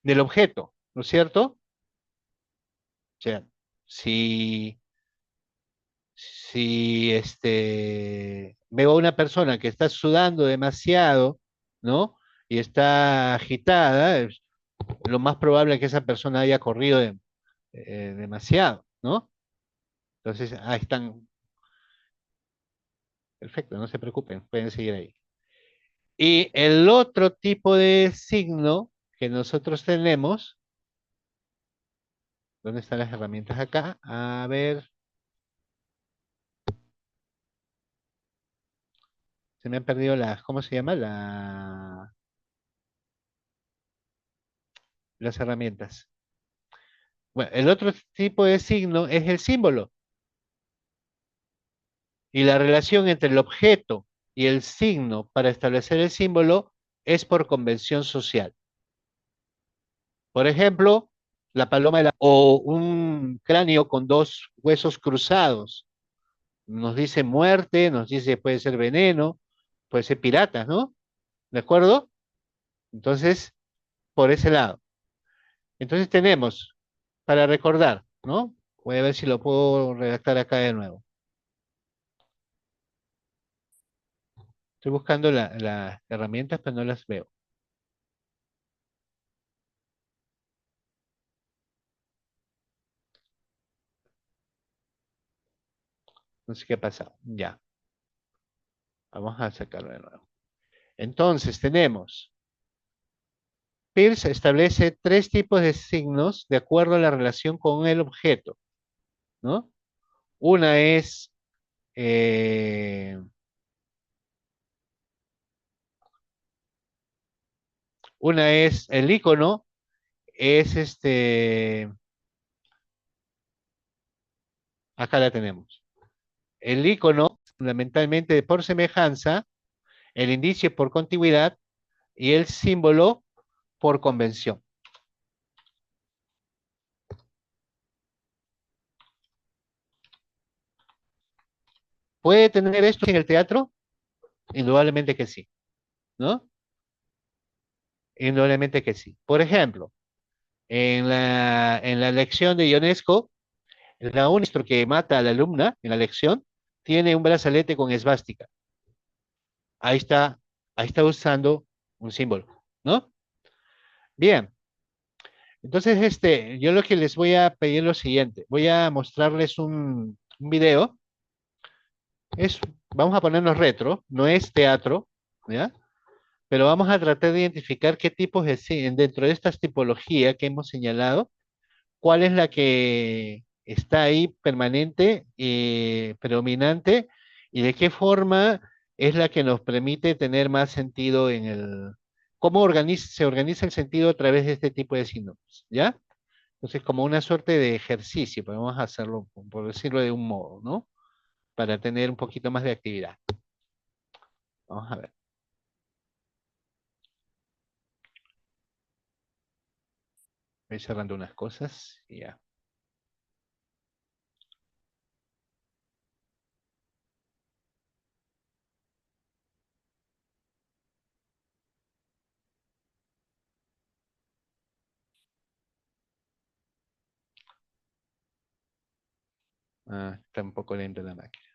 del objeto, ¿no es cierto? O sea, si, si veo a una persona que está sudando demasiado, ¿no? Y está agitada, lo más probable es que esa persona haya corrido demasiado, ¿no? Entonces, ahí están. Perfecto, no se preocupen, pueden seguir ahí. Y el otro tipo de signo que nosotros tenemos, ¿dónde están las herramientas acá? A ver, se me han perdido ¿cómo se llama? Las herramientas. Bueno, el otro tipo de signo es el símbolo. Y la relación entre el objeto y el signo para establecer el símbolo es por convención social. Por ejemplo, la paloma o un cráneo con dos huesos cruzados. Nos dice muerte, nos dice puede ser veneno, puede ser piratas, ¿no? ¿De acuerdo? Entonces, por ese lado. Entonces tenemos, para recordar, ¿no? Voy a ver si lo puedo redactar acá de nuevo. Estoy buscando las herramientas, pero no las veo. No sé qué ha pasado. Ya. Vamos a sacarlo de nuevo. Entonces tenemos, Peirce establece tres tipos de signos de acuerdo a la relación con el objeto, ¿no? Una es eh, el icono, es acá la tenemos. El icono, fundamentalmente por semejanza, el indicio por contigüidad y el símbolo por convención. ¿Puede tener esto en el teatro? Indudablemente que sí, ¿no? Indudablemente que sí. Por ejemplo, en la lección de Ionesco, el maestro que mata a la alumna en la lección tiene un brazalete con esvástica. Ahí está, ahí está usando un símbolo, ¿no? Bien, entonces yo lo que les voy a pedir es lo siguiente. Voy a mostrarles un video. Es, vamos a ponernos retro, no es teatro, ¿ya? Pero vamos a tratar de identificar qué tipos de cine, dentro de estas tipologías que hemos señalado, cuál es la que está ahí permanente, predominante, y de qué forma es la que nos permite tener más sentido en cómo se organiza el sentido a través de este tipo de sinopsis, ¿ya? Entonces, como una suerte de ejercicio, podemos hacerlo, por decirlo de un modo, ¿no? Para tener un poquito más de actividad. Vamos a ver. Voy cerrando unas cosas y ya. Ah, está un poco lenta la máquina.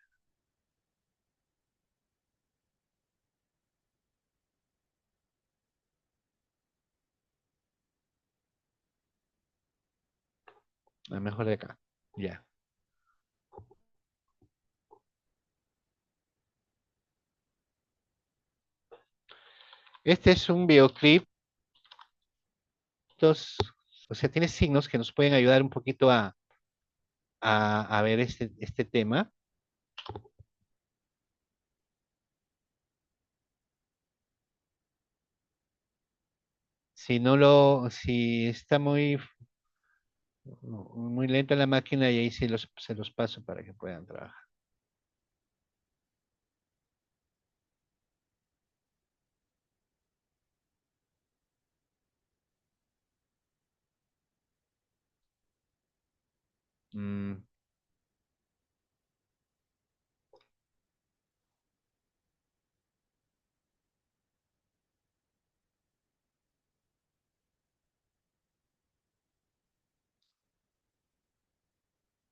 A lo mejor de acá. Ya. Este es un videoclip. O sea, tiene signos que nos pueden ayudar un poquito a ver este tema. Si está muy lenta la máquina, y ahí sí se los paso para que puedan trabajar. Mm,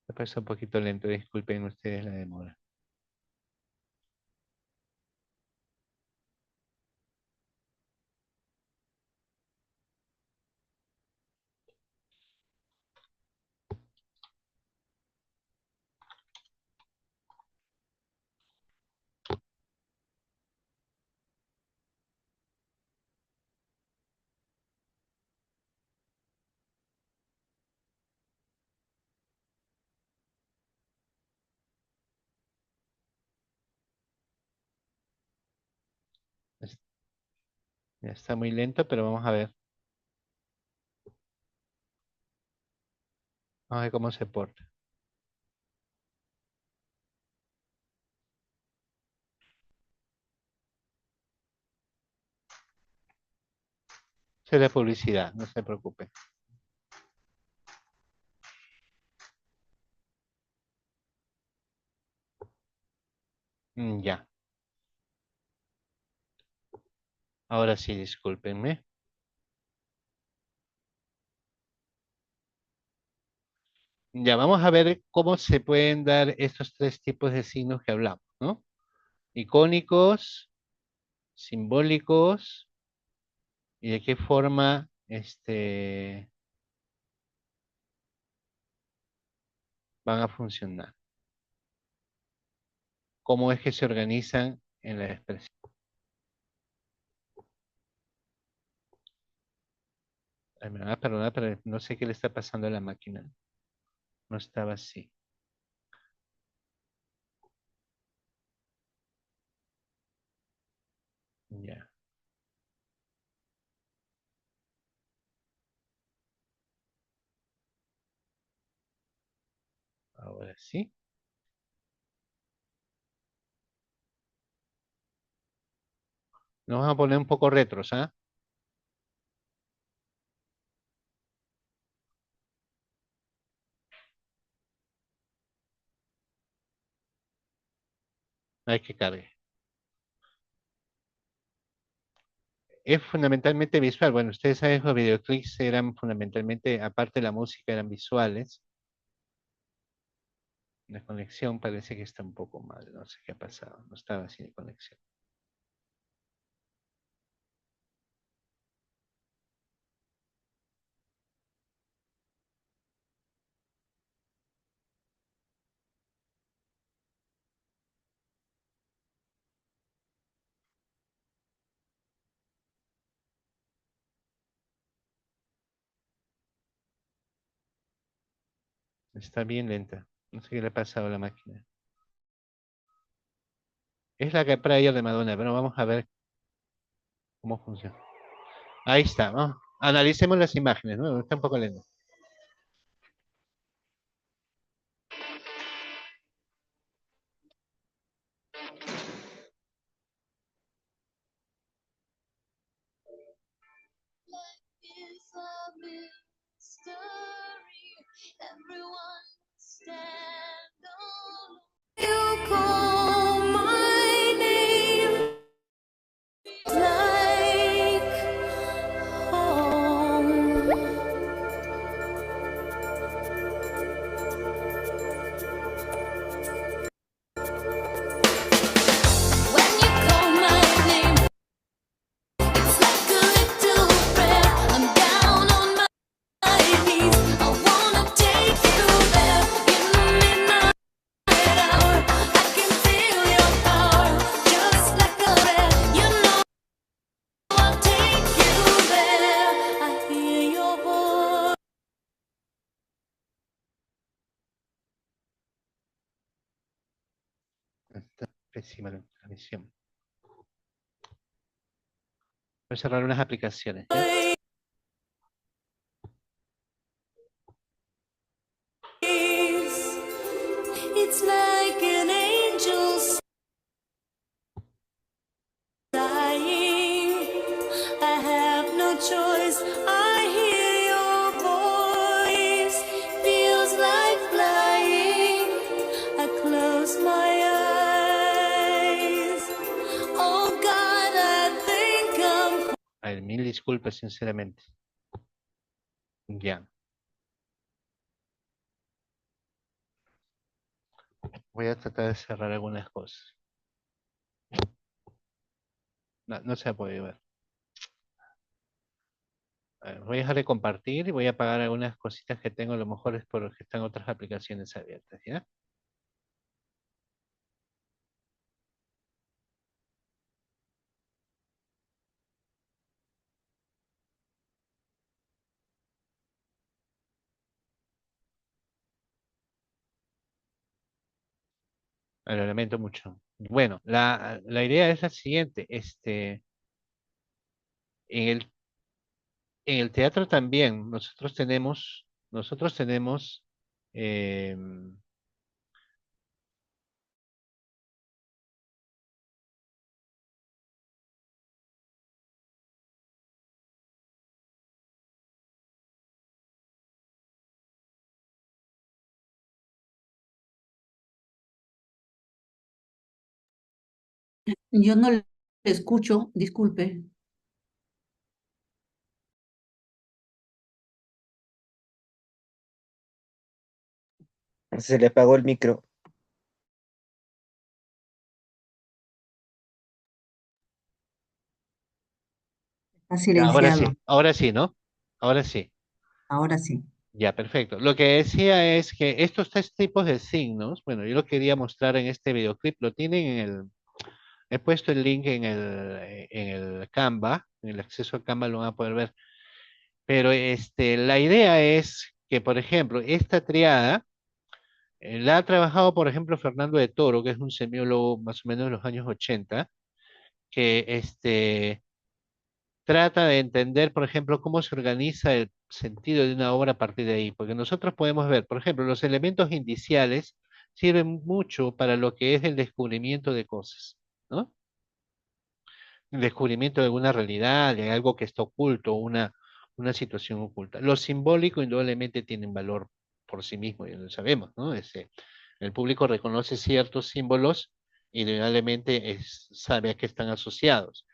Me parece un poquito lento, disculpen ustedes la demora. Es- Ya está muy lento, pero vamos a ver. Vamos a ver cómo se porta. Será publicidad, no se preocupe. Ya, ahora sí, discúlpenme. Ya, vamos a ver cómo se pueden dar estos tres tipos de signos que hablamos, ¿no? Icónicos, simbólicos, y de qué forma van a funcionar. Cómo es que se organizan en la expresión. Ay, me van a perdonar, pero no sé qué le está pasando a la máquina. No estaba así. Ya, ahora sí. Nos vamos a poner un poco retros, ¿ah? hay que cargue. Es fundamentalmente visual. Bueno, ustedes saben que los videoclips eran fundamentalmente, aparte de la música, eran visuales. La conexión parece que está un poco mal. No sé qué ha pasado. No estaba sin conexión. Está bien lenta. No sé qué le ha pasado a la máquina. Es la que prayer de Madonna, pero vamos a ver cómo funciona. Ahí está, ¿no? Analicemos las imágenes, ¿no? Está un poco lento. You call my name like home. When you call my name, it's like a little prayer. I'm down on my knees. I wanna take you there in the midnight hour. I can feel your power, just like a bear. You know I'll take you there. I hear your voice. Está pésima la transmisión. Voy a cerrar unas aplicaciones. ¿Ya? It's like an angel sighing. I have no choice. I hear your voice. Feels like flying. I close my eyes. Oh God, I think I'm A ver, mil disculpas, sinceramente. Ya. Voy a tratar de cerrar algunas cosas. No, no se ha podido ver. A ver, voy a dejar de compartir y voy a apagar algunas cositas que tengo, a lo mejor es porque están otras aplicaciones abiertas, ¿ya? Lo lamento mucho. Bueno, la idea es la siguiente. En el, en el teatro también nosotros tenemos eh, Yo no le escucho, disculpe. Se le apagó el micro. Está ya, silenciado. ahora sí, ¿no? Ahora sí. Ahora sí. Ya, perfecto. Lo que decía es que estos tres tipos de signos, bueno, yo lo quería mostrar en este videoclip, lo tienen he puesto el link en el Canva, en el acceso a Canva lo van a poder ver. Pero la idea es que, por ejemplo, esta triada la ha trabajado, por ejemplo, Fernando de Toro, que es un semiólogo más o menos de los años 80, que trata de entender, por ejemplo, cómo se organiza el sentido de una obra a partir de ahí, porque nosotros podemos ver, por ejemplo, los elementos indiciales sirven mucho para lo que es el descubrimiento de cosas, ¿no? El descubrimiento de alguna realidad, de algo que está oculto, una situación oculta. Lo simbólico indudablemente tiene un valor por sí mismo, ya lo sabemos, ¿no? El público reconoce ciertos símbolos indudablemente sabe a qué están asociados.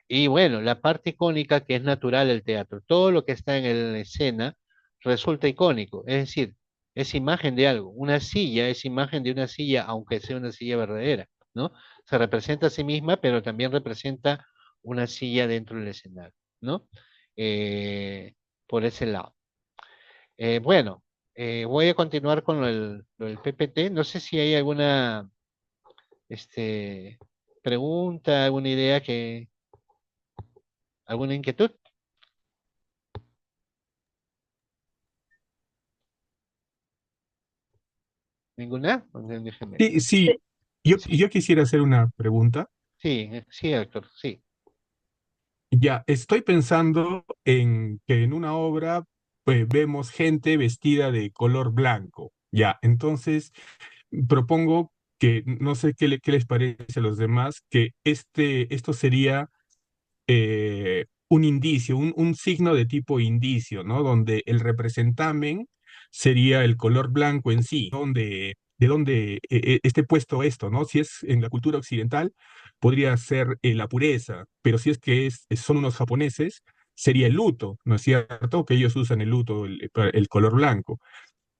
Y bueno, la parte icónica que es natural del teatro, todo lo que está en la escena resulta icónico, es decir, es imagen de algo. Una silla es imagen de una silla, aunque sea una silla verdadera, ¿no? Se representa a sí misma, pero también representa una silla dentro del escenario, ¿no? Eh, por ese lado. Bueno, voy a continuar con lo del PPT. No sé si hay alguna este, pregunta, alguna idea alguna inquietud. ¿Ninguna? Déjeme. Sí, sí, Sí, yo quisiera hacer una pregunta. sí, sí, Héctor, sí. Ya, estoy pensando en que en una obra pues, vemos gente vestida de color blanco. Ya, entonces propongo que, no sé qué les parece a los demás, que esto sería un indicio, un signo de tipo indicio, ¿no? Donde el representamen sería el color blanco en sí, de dónde esté puesto esto, ¿no? Si es en la cultura occidental, podría ser la pureza, pero si es que son unos japoneses, sería el luto, ¿no es cierto? Que ellos usan el luto, el color blanco.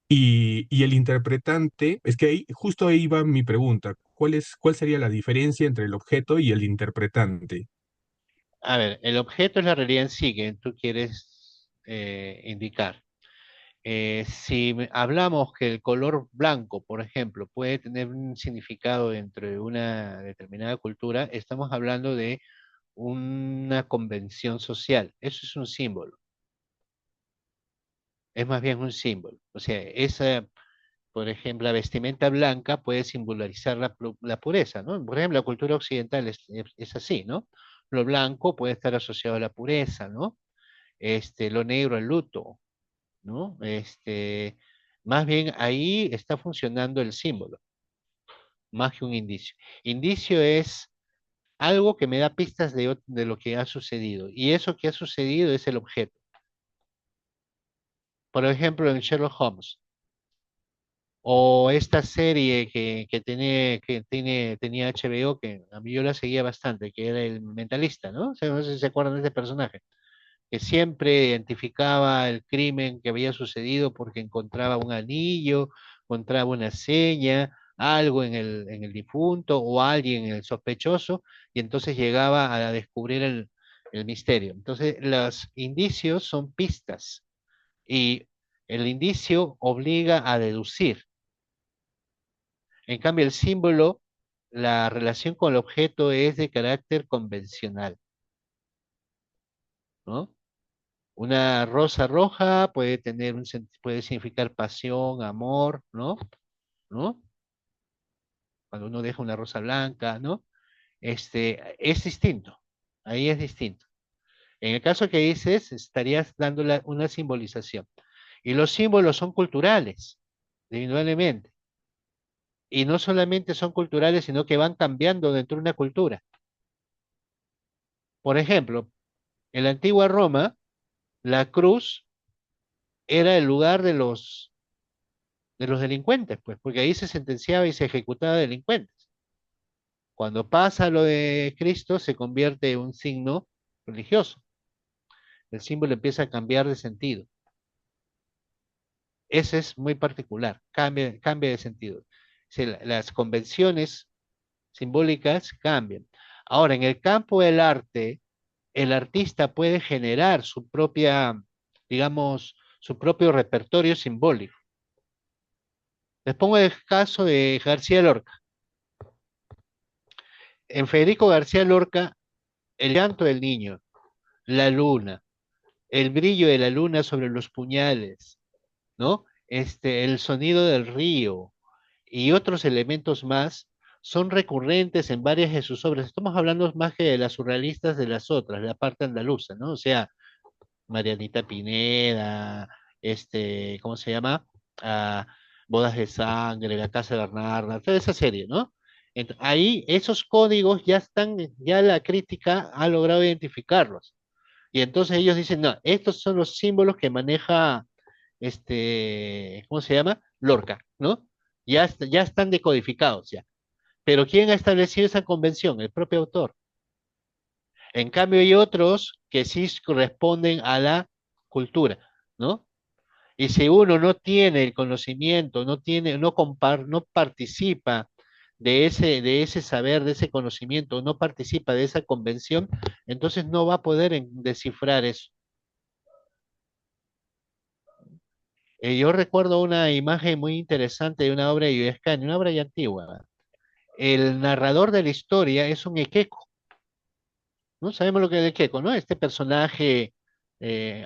Y el interpretante, es que justo ahí va mi pregunta, ¿cuál sería la diferencia entre el objeto y el interpretante? A ver, el objeto es la realidad en sí que tú quieres indicar. Si hablamos que el color blanco, por ejemplo, puede tener un significado dentro de una determinada cultura, estamos hablando de una convención social. Eso es un símbolo, es más bien un símbolo. O sea, por ejemplo, la vestimenta blanca puede simbolizar la pureza, ¿no? Por ejemplo, la cultura occidental es así, ¿no? Lo blanco puede estar asociado a la pureza, ¿no? Lo negro al luto, ¿no? Más bien ahí está funcionando el símbolo, más que un indicio. Indicio es algo que me da pistas de lo que ha sucedido, y eso que ha sucedido es el objeto. Por ejemplo, en Sherlock Holmes, o esta serie tenía HBO, que a mí yo la seguía bastante, que era El Mentalista, ¿no? O sea, no sé si se acuerdan de ese personaje, que siempre identificaba el crimen que había sucedido porque encontraba un anillo, encontraba una seña, algo en el difunto o alguien en el sospechoso, y entonces llegaba a descubrir el misterio. Entonces, los indicios son pistas y el indicio obliga a deducir. En cambio, el símbolo, la relación con el objeto es de carácter convencional, ¿no? Una rosa roja puede puede significar pasión, amor, ¿no? ¿No? Cuando uno deja una rosa blanca, ¿no? Es distinto. Ahí es distinto. En el caso que dices, estarías dando una simbolización. Y los símbolos son culturales, indudablemente. Y no solamente son culturales, sino que van cambiando dentro de una cultura. Por ejemplo, en la antigua Roma, la cruz era el lugar de los delincuentes, pues, porque ahí se sentenciaba y se ejecutaba delincuentes. Cuando pasa lo de Cristo, se convierte en un signo religioso. El símbolo empieza a cambiar de sentido. Ese es muy particular, cambia de sentido. Las convenciones simbólicas cambian. Ahora, en el campo del arte, el artista puede generar su propia, digamos, su propio repertorio simbólico. Les pongo el caso de García Lorca. En Federico García Lorca, el llanto del niño, la luna, el brillo de la luna sobre los puñales, ¿no? El sonido del río y otros elementos más son recurrentes en varias de sus obras. Estamos hablando más que de las surrealistas de las otras, la parte andaluza, ¿no? O sea, Marianita Pineda, ¿cómo se llama? Ah, Bodas de Sangre, La Casa de Bernarda, toda esa serie, ¿no? Ahí esos códigos ya están, ya la crítica ha logrado identificarlos. Y entonces ellos dicen, no, estos son los símbolos que maneja, ¿cómo se llama? Lorca, ¿no? Ya están decodificados ya. Pero ¿quién ha establecido esa convención? El propio autor. En cambio, hay otros que sí corresponden a la cultura, ¿no? Y si uno no tiene el conocimiento, no participa de ese saber, de ese conocimiento, no participa de esa convención, entonces no va a poder descifrar eso. Yo recuerdo una imagen muy interesante de una obra de Yuescani, una obra ya antigua. ¿Va? El narrador de la historia es un equeco, ¿no? Sabemos lo que es el equeco, ¿no? Este personaje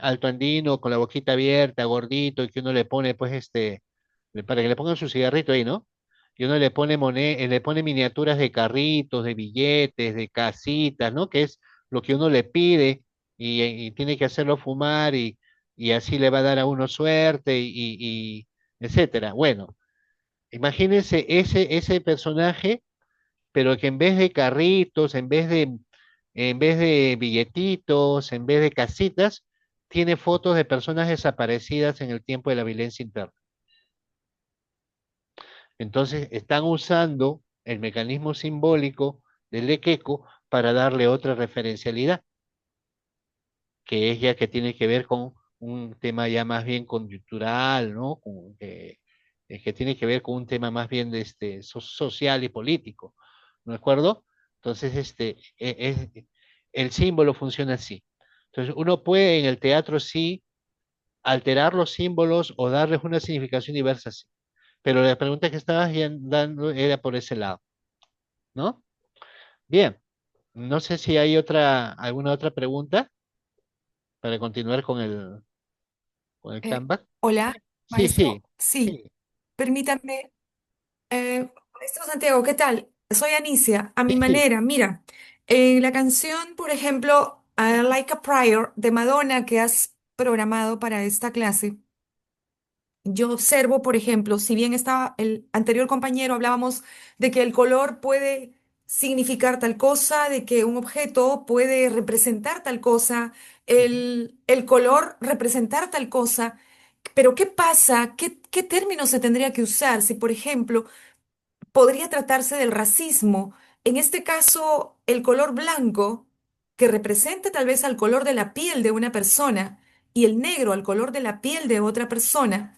alto andino, con la boquita abierta, gordito, y que uno le pone, pues, para que le pongan su cigarrito ahí, ¿no? Y uno le pone miniaturas de carritos, de billetes, de casitas, ¿no? Que es lo que uno le pide y tiene que hacerlo fumar y así le va a dar a uno suerte y etcétera. Bueno, imagínense ese personaje, pero que en vez de carritos, en vez de billetitos, en vez de casitas, tiene fotos de personas desaparecidas en el tiempo de la violencia interna. Entonces, están usando el mecanismo simbólico del equeco para darle otra referencialidad, que es ya que tiene que ver con un tema ya más bien coyuntural, ¿no? Que tiene que ver con un tema más bien de social y político, ¿no de acuerdo? Entonces, el símbolo funciona así. Entonces, uno puede en el teatro sí alterar los símbolos o darles una significación diversa, sí. Pero la pregunta que estabas dando era por ese lado, ¿no? Bien, no sé si hay alguna otra pregunta para continuar con el Canva. Hola, Sí, sí, maestro. Sí, sí, permítame. Maestro Santiago, ¿qué tal? Soy Anicia, a mi sí, sí. manera. Mira, en la canción, por ejemplo, Like a Prayer de Madonna que has programado para esta clase, yo observo, por ejemplo, si bien estaba el anterior compañero, hablábamos de que el color puede significar tal cosa, de que un objeto puede representar tal cosa, Ujú, el color representar tal cosa, pero ¿qué pasa? ¿Qué término se tendría que usar si, por ejemplo, podría tratarse del racismo? En este caso, el color blanco, que representa tal vez al color de la piel de una persona, y el negro al color de la piel de otra persona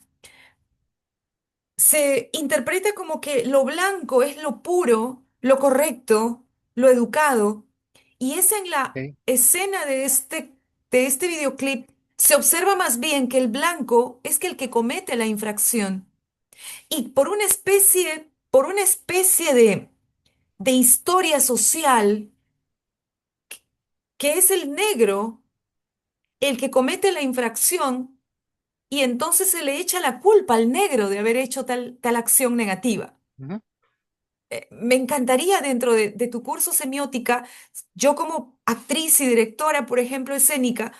se interpreta como que lo blanco es lo puro, lo correcto, lo educado. Y es en la ok, escena de este videoclip, se observa más bien que el blanco es que el que comete la infracción. Y por una especie de historia social, que es el negro el que comete la infracción, y entonces se le echa la culpa al negro de haber hecho tal acción negativa. ujú, Me encantaría dentro de tu curso semiótica, yo como actriz y directora, por ejemplo, escénica,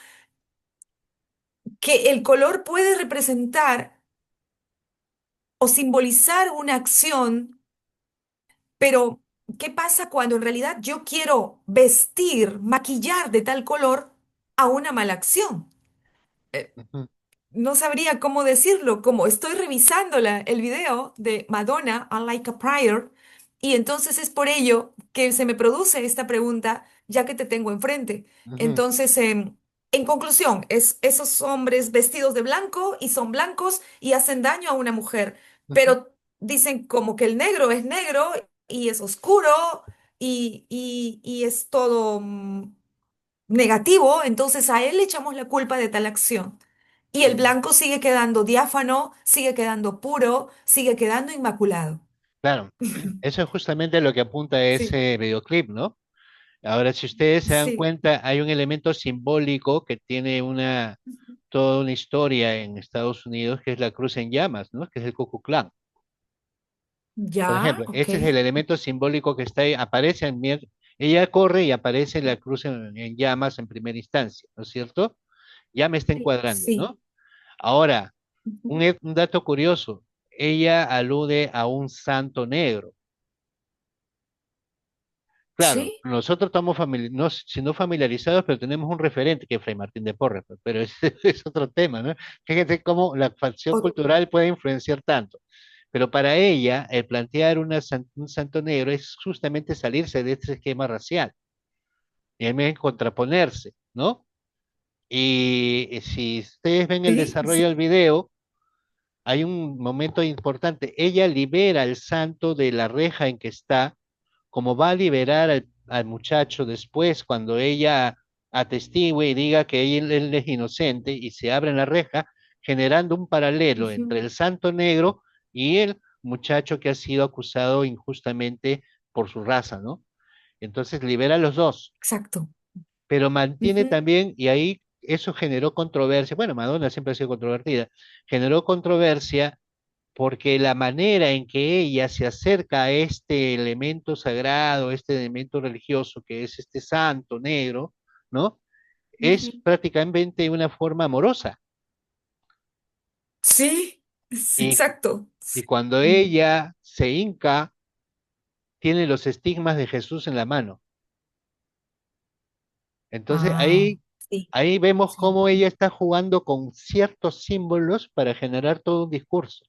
que el color puede representar o simbolizar una acción, pero ¿qué pasa cuando en realidad yo quiero vestir, maquillar de tal color a una mala acción? ujú, No sabría cómo decirlo, como estoy revisando el video de Madonna, Unlike a Prayer, y entonces es por ello que se me produce esta pregunta, ya que te tengo enfrente. ujú, Entonces, en conclusión, esos hombres vestidos de blanco y son blancos y hacen daño a una mujer, ujú. pero dicen como que el negro es negro y es oscuro y es todo negativo, entonces a él le echamos la culpa de tal acción. Y el Mm, blanco sigue quedando diáfano, sigue quedando puro, sigue quedando inmaculado. claro, eso es justamente lo que apunta Sí, ese videoclip, ¿no? Ahora, si ustedes se dan sí, cuenta, hay un elemento simbólico que tiene toda una historia en Estados Unidos, que es la cruz en llamas, ¿no? Que es el Ku Klux Klan. Por ya, ejemplo, ok. ese es el elemento simbólico que está ahí, aparece ella corre y aparece la cruz en llamas en primera instancia, ¿no es cierto? Ya me está Sí, encuadrando, sí. ¿no? Ahora, Ujú. un dato curioso, ella alude a un santo negro. Claro, Sí, nosotros estamos no, si no familiarizados, pero tenemos un referente que es Fray Martín de Porres, pues, pero ese es otro tema, ¿no? Fíjate cómo la facción o- cultural puede influenciar tanto. Pero para ella, el plantear un santo negro es justamente salirse de este esquema racial y también contraponerse, ¿no? Y si ustedes ven el Sí, desarrollo sí. del video, hay un momento importante. Ella libera al santo de la reja en que está, como va a liberar al muchacho después, cuando ella atestigue y diga que él es inocente y se abre la reja, generando un paralelo entre Ujú. el santo negro y el muchacho que ha sido acusado injustamente por su raza, ¿no? Entonces libera a los dos, Exacto. pero mantiene Ujú. también, y ahí eso generó controversia. Bueno, Madonna siempre ha sido controvertida, generó controversia porque la manera en que ella se acerca a este elemento sagrado, este elemento religioso que es este santo negro, ¿no? Es Ujú. prácticamente una forma amorosa. Sí, sí, Y, exacto. y Sí. cuando Mm. ella se hinca, tiene los estigmas de Jesús en la mano. Entonces Ah, sí, ahí vemos sí. cómo ella está jugando con ciertos símbolos para generar todo un discurso.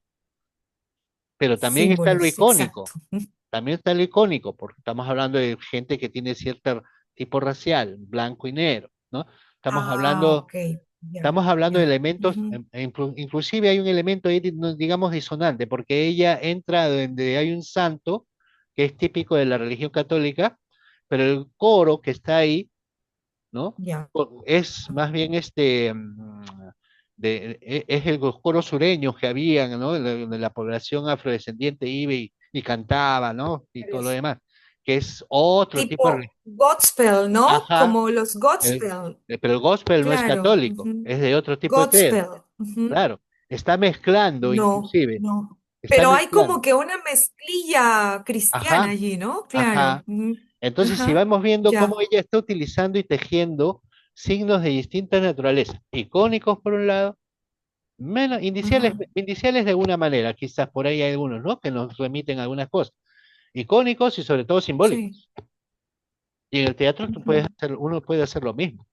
Pero también está lo Símbolos, exacto. icónico. También está lo icónico, porque estamos hablando de gente que tiene cierto tipo racial, blanco y negro, ¿no? Estamos Ah, hablando, ok. Ya, estamos hablando de ya. elementos, Ujú. inclusive hay un elemento ahí, digamos, disonante, porque ella entra donde hay un santo, que es típico de la religión católica, pero el coro que está ahí, ¿no? Ya. Es más bien es el los coros sureños que habían, ¿no? De la población afrodescendiente iba y cantaba, ¿no? Y todo lo Varios. demás, que es otro tipo de... Tipo gospel, ¿no? Ajá, Como los el- gospel. pero el gospel no es Claro. católico, Ujú. es de otro tipo de credo, Gospel. Ujú. claro, está mezclando No, inclusive, no. está Pero hay mezclando, como que una mezclilla cristiana ajá, allí, ¿no? Claro. ajá. Ujú. Entonces, si Ajá. vamos viendo cómo Ya. ella está utilizando y tejiendo signos de distinta naturaleza, icónicos por un lado, menos iniciales, Ajá. iniciales de alguna manera, quizás por ahí hay algunos, ¿no? Que nos remiten a algunas cosas, icónicos y sobre todo Sí. simbólicos. Y en el teatro Ujú. uno puede hacer lo mismo,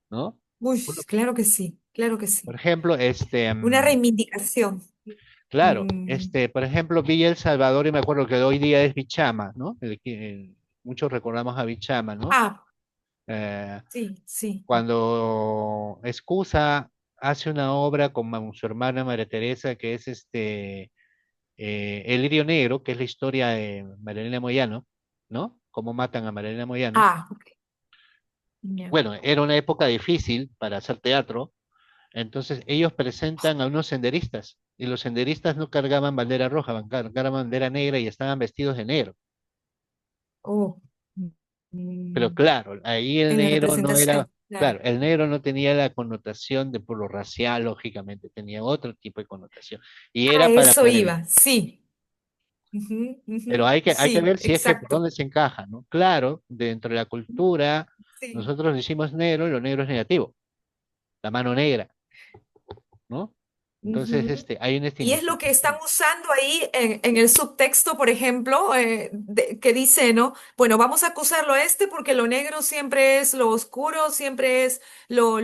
¿no? Uy, Uno, claro que sí. Claro que por sí. ejemplo, Una reivindicación. claro, Mm. por ejemplo, Villa El Salvador, y me acuerdo que hoy día es Bichama, ¿no? Muchos recordamos a Bichama, ¿no? Ah, Eh, sí, sí. cuando Excusa hace una obra con su hermana María Teresa, que es El Lirio Negro, que es la historia de Marilena Moyano, ¿no? Cómo matan a Marilena Moyano. Ah, ok. Ya. Bueno, era una época difícil para hacer teatro, entonces ellos presentan a unos senderistas, y los senderistas no cargaban bandera roja, cargaban bandera negra y estaban vestidos de negro. Oh. Pero Mm. claro, ahí el En la negro no era, representación, claro. claro, el negro no tenía la connotación de por lo racial, lógicamente, tenía otro tipo de connotación. Y A era para eso poder evitar. iba, sí. Ujú, Pero ujú. hay que Sí, ver si es que por exacto. dónde se encaja, ¿no? Claro, dentro de la cultura, Sí. nosotros decimos negro y lo negro es negativo, la mano negra, ¿no? Entonces, Ujú. hay una Y es lo que están estigmatización. usando ahí en el subtexto, por ejemplo, que dice, ¿no? Bueno, vamos a acusarlo a este porque lo negro siempre es lo oscuro, siempre es lo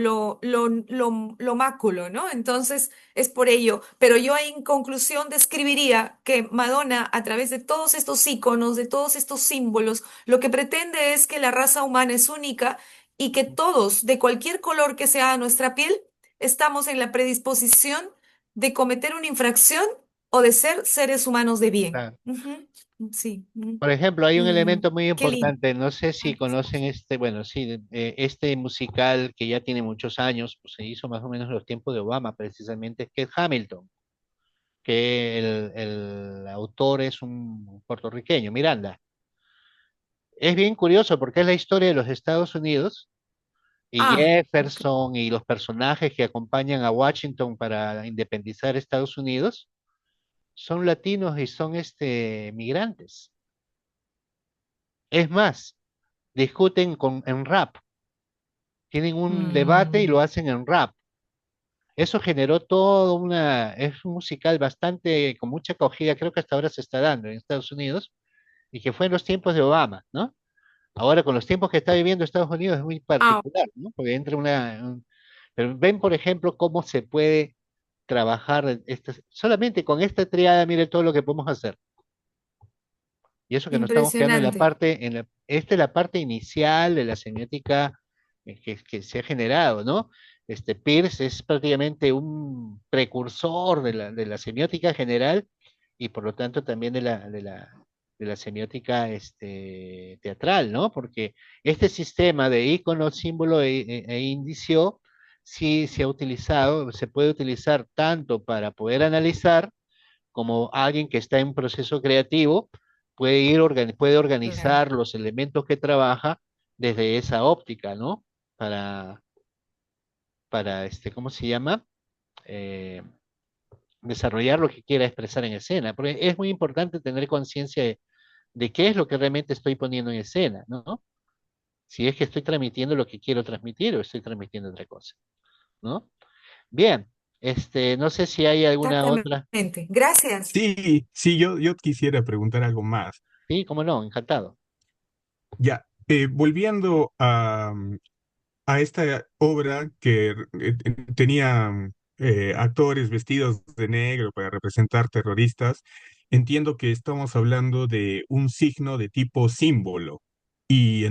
máculo, ¿no? Entonces, es por ello. Pero yo en conclusión describiría que Madonna, a través de todos estos iconos, de todos estos símbolos, lo que pretende es que la raza humana es única y que todos, de cualquier color que sea nuestra piel, estamos en la predisposición de cometer una infracción o de ser seres humanos de bien. Claro. Ujú. Sí. Por ejemplo, hay un Mm. elemento muy Qué lindo. importante, no sé si conocen bueno, sí, este musical que ya tiene muchos años, pues se hizo más o menos en los tiempos de Obama, precisamente, que es Hamilton, que el autor es un puertorriqueño, Miranda. Es bien curioso porque es la historia de los Estados Unidos y Ah, ok. Jefferson y los personajes que acompañan a Washington para independizar Estados Unidos son latinos y son migrantes. Es más, discuten en rap, tienen un debate y Mm. lo hacen en rap. Eso generó es un musical bastante, con mucha acogida, creo que hasta ahora se está dando en Estados Unidos, y que fue en los tiempos de Obama, ¿no? Ahora con los tiempos que está viviendo Estados Unidos es muy Ah, particular, ¿no? Porque entra pero ven, por ejemplo, cómo se puede trabajar solamente con esta triada, mire todo lo que podemos hacer. Y eso que nos estamos quedando en la Impresionante. parte, esta es la parte inicial de la semiótica que se ha generado, ¿no? Peirce es prácticamente un precursor de la semiótica general y por lo tanto también de la semiótica teatral, ¿no? Porque este sistema de icono, símbolo e indicio sí se ha utilizado, se puede utilizar tanto para poder analizar como alguien que está en un proceso creativo puede Claro. organizar los elementos que trabaja desde esa óptica, ¿no? Para, ¿cómo se llama? Eh, Desarrollar lo que quiera expresar en escena. Porque es muy importante tener conciencia de qué es lo que realmente estoy poniendo en escena, ¿no? Si es que estoy transmitiendo lo que quiero transmitir o estoy transmitiendo otra cosa, ¿no? Bien, no sé si hay alguna otra. Exactamente. Gracias. Sí, sí, yo quisiera preguntar algo más. Sí, cómo no, encantado. Ya, volviendo a esta obra que tenía actores vestidos de negro para representar terroristas, entiendo que estamos hablando de un signo de tipo símbolo. Y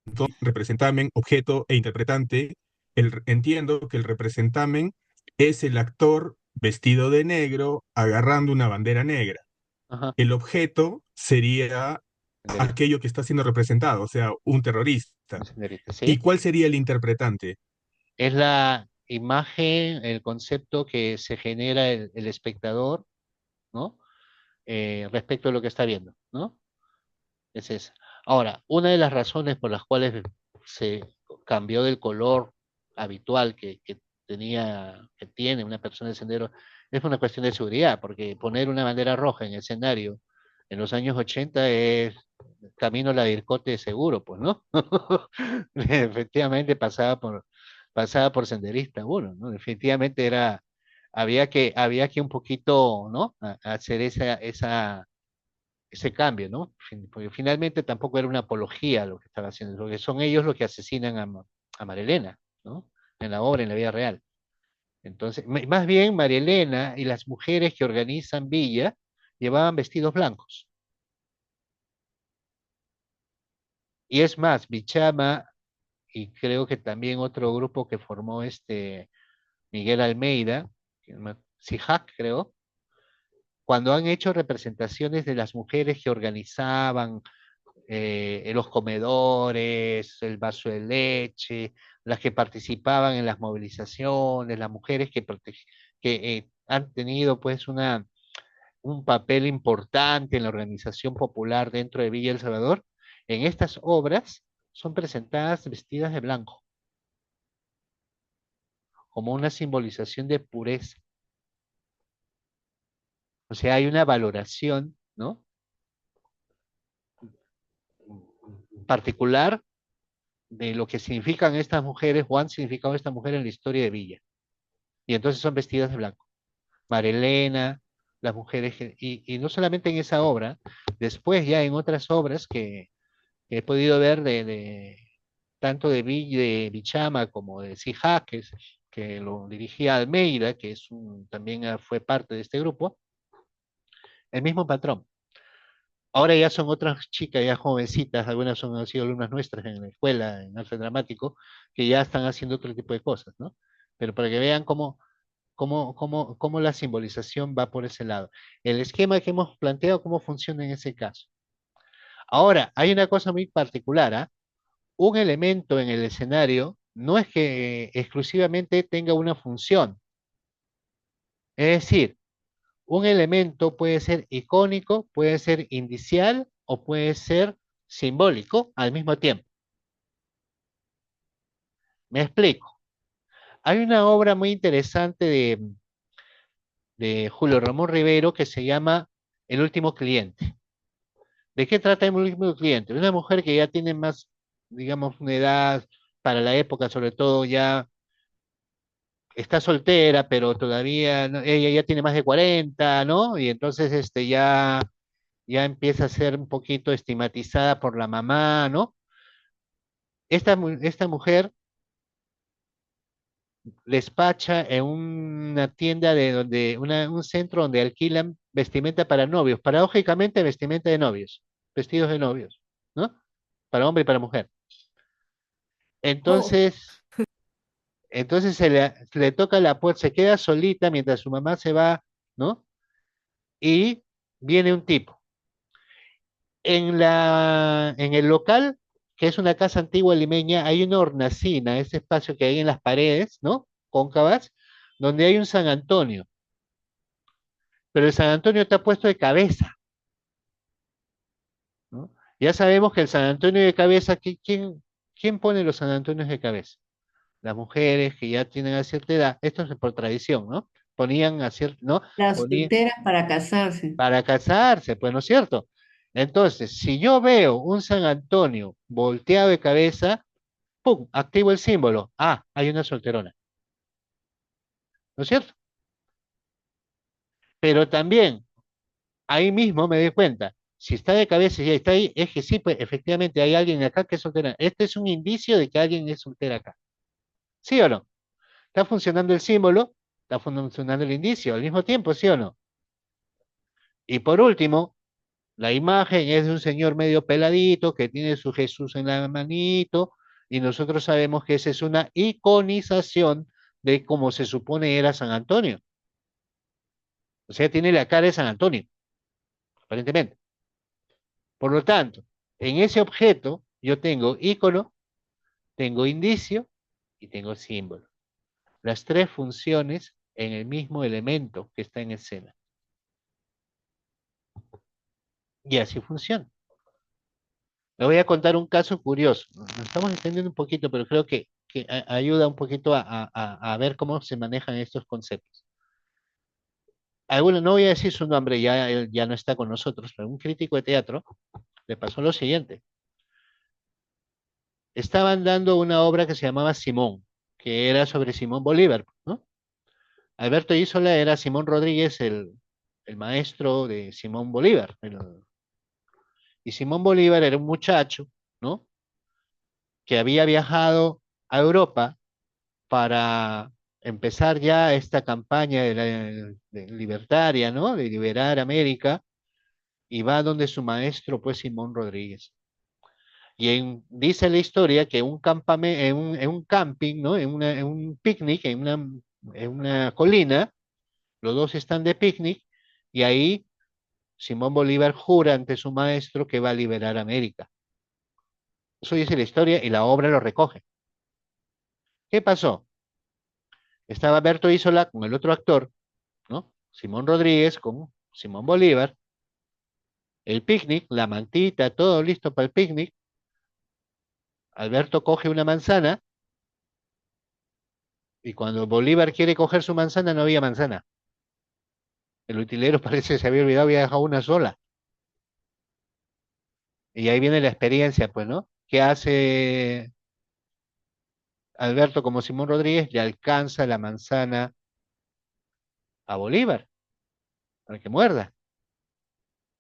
entonces, representamen, objeto e interpretante, entiendo que el representamen es el actor vestido de negro agarrando una bandera negra. Ajá, El objeto sería senderista, aquello que está siendo representado, o sea, un terrorista. senderista, ¿Y ¿sí? cuál sería el interpretante? Es la imagen, el concepto que se genera el espectador, ¿no? Respecto a lo que está viendo, ¿no? Es esa. Ahora, una de las razones por las cuales se cambió del color habitual que tiene una persona de sendero es una cuestión de seguridad, porque poner una bandera roja en el escenario en los años 80 es camino a la Dircote seguro, pues, ¿no? Efectivamente pasaba por senderista uno, ¿no? Definitivamente había que un poquito, ¿no? Hacer ese cambio, ¿no? Porque finalmente tampoco era una apología lo que estaba haciendo, porque son ellos los que asesinan a María Elena, ¿no? En la obra, en la vida real. Entonces, más bien María Elena y las mujeres que organizan Villa llevaban vestidos blancos. Y es más, Bichama y creo que también otro grupo que formó Miguel Almeida, Sijac, creo, cuando han hecho representaciones de las mujeres que organizaban en los comedores, el vaso de leche, las que participaban en las movilizaciones, las mujeres que han tenido pues un papel importante en la organización popular dentro de Villa El Salvador, en estas obras son presentadas vestidas de blanco, como una simbolización de pureza. O sea, hay una valoración, ¿no? Particular de lo que significan estas mujeres o han significado estas mujeres en la historia de Villa. Y entonces son vestidas de blanco. Marilena, las mujeres, y no solamente en esa obra, después ya en otras obras que he podido ver tanto de Bichama como de Sijá, que lo dirigía Almeida, que también fue parte de este grupo, el mismo patrón. Ahora ya son otras chicas, ya jovencitas, algunas han sido alumnas nuestras en la escuela, en arte dramático, que ya están haciendo otro tipo de cosas, ¿no? Pero para que vean cómo la simbolización va por ese lado. El esquema que hemos planteado, cómo funciona en ese caso. Ahora, hay una cosa muy particular, ¿ah? Un elemento en el escenario no es que exclusivamente tenga una función. Es decir, un elemento puede ser icónico, puede ser indicial o puede ser simbólico al mismo tiempo. Me explico. Hay una obra muy interesante de Julio Ramón Rivero que se llama El último cliente. ¿De qué trata el último cliente? Una mujer que ya tiene más, digamos, una edad para la época, sobre todo ya está soltera, pero todavía ella ya tiene más de 40, ¿no? Y entonces ya empieza a ser un poquito estigmatizada por la mamá, ¿no? Esta mujer despacha en una tienda un centro donde alquilan vestimenta para novios, paradójicamente vestimenta de novios, vestidos de novios, ¿no? Para hombre y para mujer. Oh, Entonces, entonces le toca la puerta, se queda solita mientras su mamá se va, ¿no? Y viene un tipo. En el local, que es una casa antigua limeña, hay una hornacina, ese espacio que hay en las paredes, ¿no? Cóncavas, donde hay un San Antonio. Pero el San Antonio está puesto de cabeza, ¿no? Ya sabemos que el San Antonio de cabeza, ¿quién pone los San Antonios de cabeza? Las mujeres que ya tienen a cierta edad, esto es por tradición, ¿no? Ponían a cierta, ¿no? las Ponían solteras para casarse. para casarse, pues, ¿no es cierto? Entonces, si yo veo un San Antonio volteado de cabeza, ¡pum! Activo el símbolo. Ah, hay una solterona, ¿no es cierto? Pero también, ahí mismo me doy cuenta, si está de cabeza y está ahí, es que sí, pues efectivamente hay alguien acá que es soltera. Este es un indicio de que alguien es soltera acá. ¿Sí o no? ¿Está funcionando el símbolo? ¿Está funcionando el indicio al mismo tiempo, sí o no? Y por último, la imagen es de un señor medio peladito que tiene su Jesús en la manito y nosotros sabemos que esa es una iconización de cómo se supone era San Antonio. O sea, tiene la cara de San Antonio, aparentemente. Por lo tanto, en ese objeto yo tengo icono, tengo indicio y tengo símbolo. Las tres funciones en el mismo elemento que está en escena. Y así funciona. Le voy a contar un caso curioso. Nos estamos extendiendo un poquito, pero creo que ayuda un poquito a ver cómo se manejan estos conceptos. Alguno, no voy a decir su nombre, ya él ya no está con nosotros, pero un crítico de teatro le pasó lo siguiente. Estaban dando una obra que se llamaba Simón, que era sobre Simón Bolívar, ¿no? Alberto Isola era Simón Rodríguez, el maestro de Simón Bolívar. Y Simón Bolívar era un muchacho, ¿no? Que había viajado a Europa para empezar ya esta campaña de libertaria, ¿no? De liberar América, y va donde su maestro, pues Simón Rodríguez. Dice la historia que en un camping, ¿no? En un picnic, en una colina, los dos están de picnic, y ahí Simón Bolívar jura ante su maestro que va a liberar América. Eso dice la historia y la obra lo recoge. ¿Qué pasó? Estaba Berto Isola con el otro actor, ¿no? Simón Rodríguez con Simón Bolívar, el picnic, la mantita, todo listo para el picnic. Alberto coge una manzana y cuando Bolívar quiere coger su manzana no había manzana. El utilero parece que se había olvidado, había dejado una sola. Y ahí viene la experiencia, pues, ¿no? ¿Qué hace Alberto como Simón Rodríguez? Le alcanza la manzana a Bolívar para que muerda.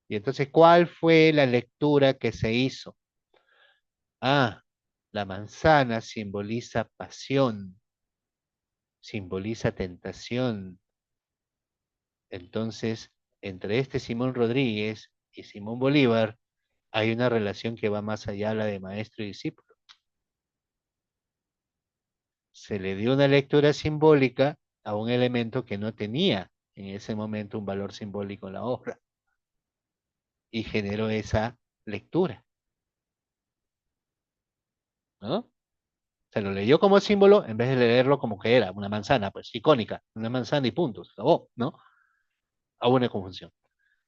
Y entonces, ¿cuál fue la lectura que se hizo? Ah, la manzana simboliza pasión, simboliza tentación. Entonces, entre este Simón Rodríguez y Simón Bolívar hay una relación que va más allá de la de maestro y discípulo. Se le dio una lectura simbólica a un elemento que no tenía en ese momento un valor simbólico en la obra y generó esa lectura, ¿no? Se lo leyó como símbolo en vez de leerlo como que era una manzana, pues icónica, una manzana y puntos, se acabó, ¿no? Hubo una confusión.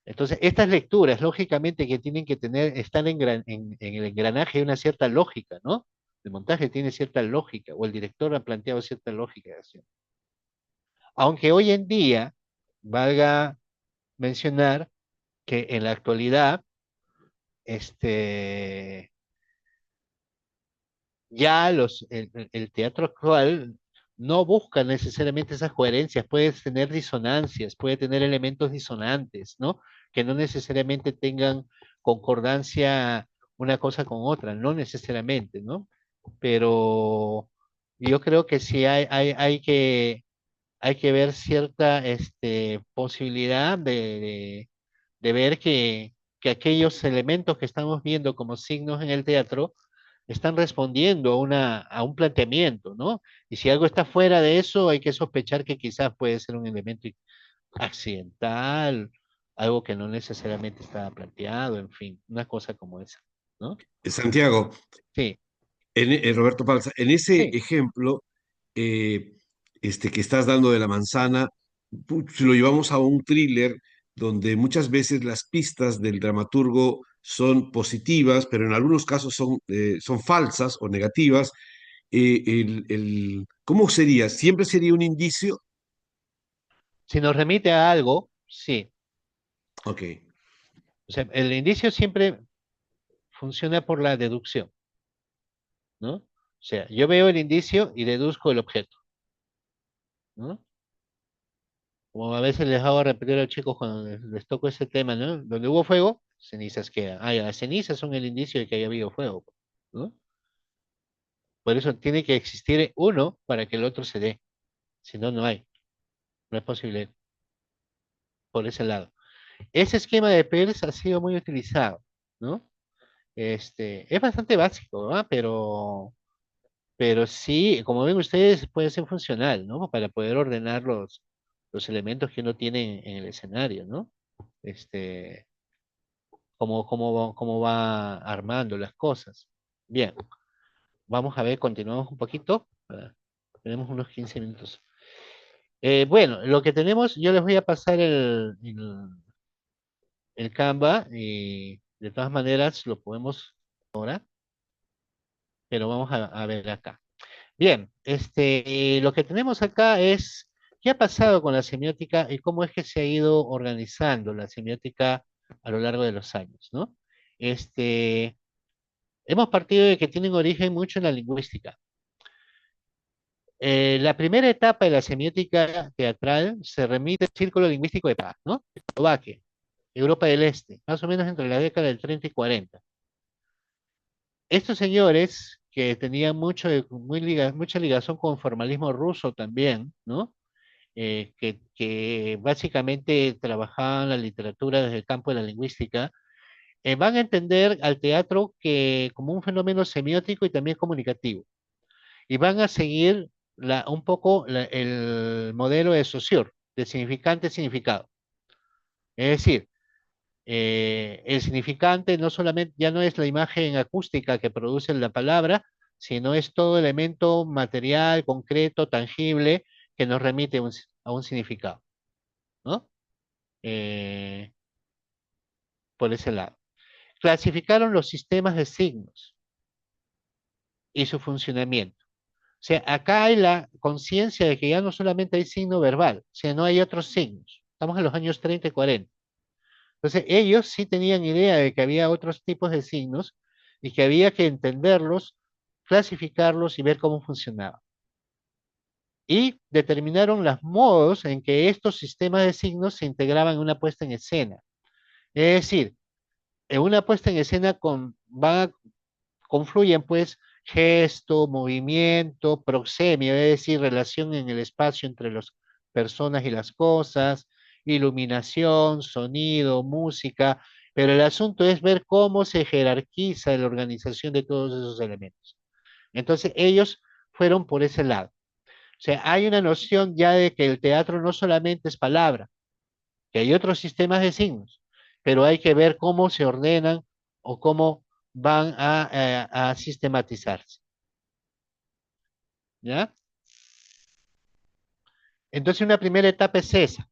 Entonces, estas lecturas, lógicamente, que tienen que tener, están en el engranaje de una cierta lógica, ¿no? El montaje tiene cierta lógica, o el director ha planteado cierta lógica de acción. Aunque hoy en día, valga mencionar que en la actualidad, este, ya el teatro actual no busca necesariamente esas coherencias, puede tener disonancias, puede tener elementos disonantes, ¿no? Que no necesariamente tengan concordancia una cosa con otra, no necesariamente, ¿no? Pero yo creo que sí hay que ver cierta posibilidad de ver que aquellos elementos que estamos viendo como signos en el teatro están respondiendo a a un planteamiento, ¿no? Y si algo está fuera de eso, hay que sospechar que quizás puede ser un elemento accidental, algo que no necesariamente estaba planteado, en fin, una cosa como esa, ¿no? Santiago, Sí, Roberto Palza, en ese sí. ejemplo eh, que estás dando de la manzana, si lo llevamos a un thriller donde muchas veces las pistas del dramaturgo son positivas, pero en algunos casos son falsas o negativas. ¿Cómo sería? ¿Siempre sería un indicio? Si nos remite a algo, sí. Ok, O sea, el indicio siempre funciona por la deducción, ¿no? O sea, yo veo el indicio y deduzco el objeto, ¿no? Como a veces les hago repetir a los chicos cuando les toco ese tema, ¿no? Donde hubo fuego, cenizas quedan. Ah, ya, las cenizas son el indicio de que haya habido fuego, ¿no? Por eso tiene que existir uno para que el otro se dé. Si no, no hay. No es posible por ese lado. Ese esquema de Peirce ha sido muy utilizado, ¿no? Es bastante básico, ¿verdad? Pero sí, como ven ustedes, puede ser funcional, ¿no? Para poder ordenar los elementos que uno tiene en el escenario, ¿no? Este, cómo va armando las cosas. Bien, vamos a ver, continuamos un poquito. Tenemos unos 15 minutos. Bueno, lo que tenemos, yo les voy a pasar el Canva y de todas maneras lo podemos ahora, pero vamos a ver acá. Bien, lo que tenemos acá es qué ha pasado con la semiótica y cómo es que se ha ido organizando la semiótica a lo largo de los años, ¿no? Este, hemos partido de que tienen origen mucho en la lingüística. La primera etapa de la semiótica teatral se remite al Círculo Lingüístico de Paz, ¿no? Eslovaquia, Europa del Este, más o menos entre la década del 30 y 40. Estos señores que tenían mucha ligación con formalismo ruso también, ¿no? Que básicamente trabajaban la literatura desde el campo de la lingüística, van a entender al teatro como un fenómeno semiótico y también comunicativo. Y van a seguir un poco el modelo de Saussure, de significante-significado. Es decir, el significante no solamente, ya no es la imagen acústica que produce la palabra, sino es todo elemento material, concreto, tangible, que nos remite a un significado, ¿no? Eh, por ese lado. Clasificaron los sistemas de signos y su funcionamiento. O sea, acá hay la conciencia de que ya no solamente hay signo verbal, sino hay otros signos. Estamos en los años 30 y 40. Entonces, ellos sí tenían idea de que había otros tipos de signos y que había que entenderlos, clasificarlos y ver cómo funcionaban. Y determinaron los modos en que estos sistemas de signos se integraban en una puesta en escena. Es decir, en una puesta en escena confluyen pues gesto, movimiento, proxemia, es decir, relación en el espacio entre las personas y las cosas, iluminación, sonido, música, pero el asunto es ver cómo se jerarquiza la organización de todos esos elementos. Entonces ellos fueron por ese lado. O sea, hay una noción ya de que el teatro no solamente es palabra, que hay otros sistemas de signos, pero hay que ver cómo se ordenan o cómo van a sistematizarse. ¿Ya? Entonces una primera etapa es esa.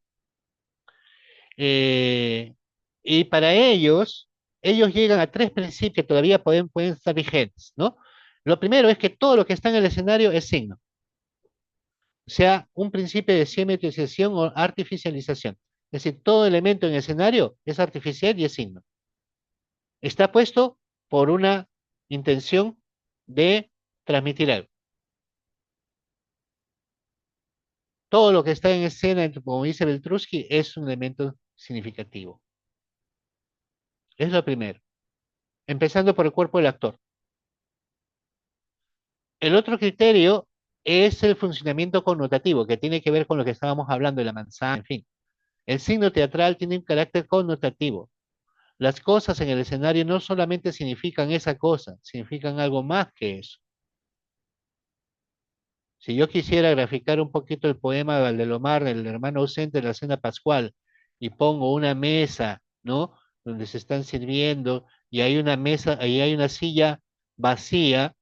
Eh, y para ellos llegan a tres principios que todavía pueden estar vigentes, ¿no? Lo primero es que todo lo que está en el escenario es signo. O sea, un principio de semiotización o artificialización. Es decir, todo elemento en el escenario es artificial y es signo. Está puesto por una intención de transmitir algo. Todo lo que está en escena, como dice Beltrusky, es un elemento significativo. Es lo primero. Empezando por el cuerpo del actor. El otro criterio es el funcionamiento connotativo, que tiene que ver con lo que estábamos hablando de la manzana, en fin. El signo teatral tiene un carácter connotativo. Las cosas en el escenario no solamente significan esa cosa, significan algo más que eso. Si yo quisiera graficar un poquito el poema de Valdelomar, el hermano ausente de la cena pascual, y pongo una mesa, ¿no? Donde se están sirviendo, y hay una mesa, ahí hay una silla vacía,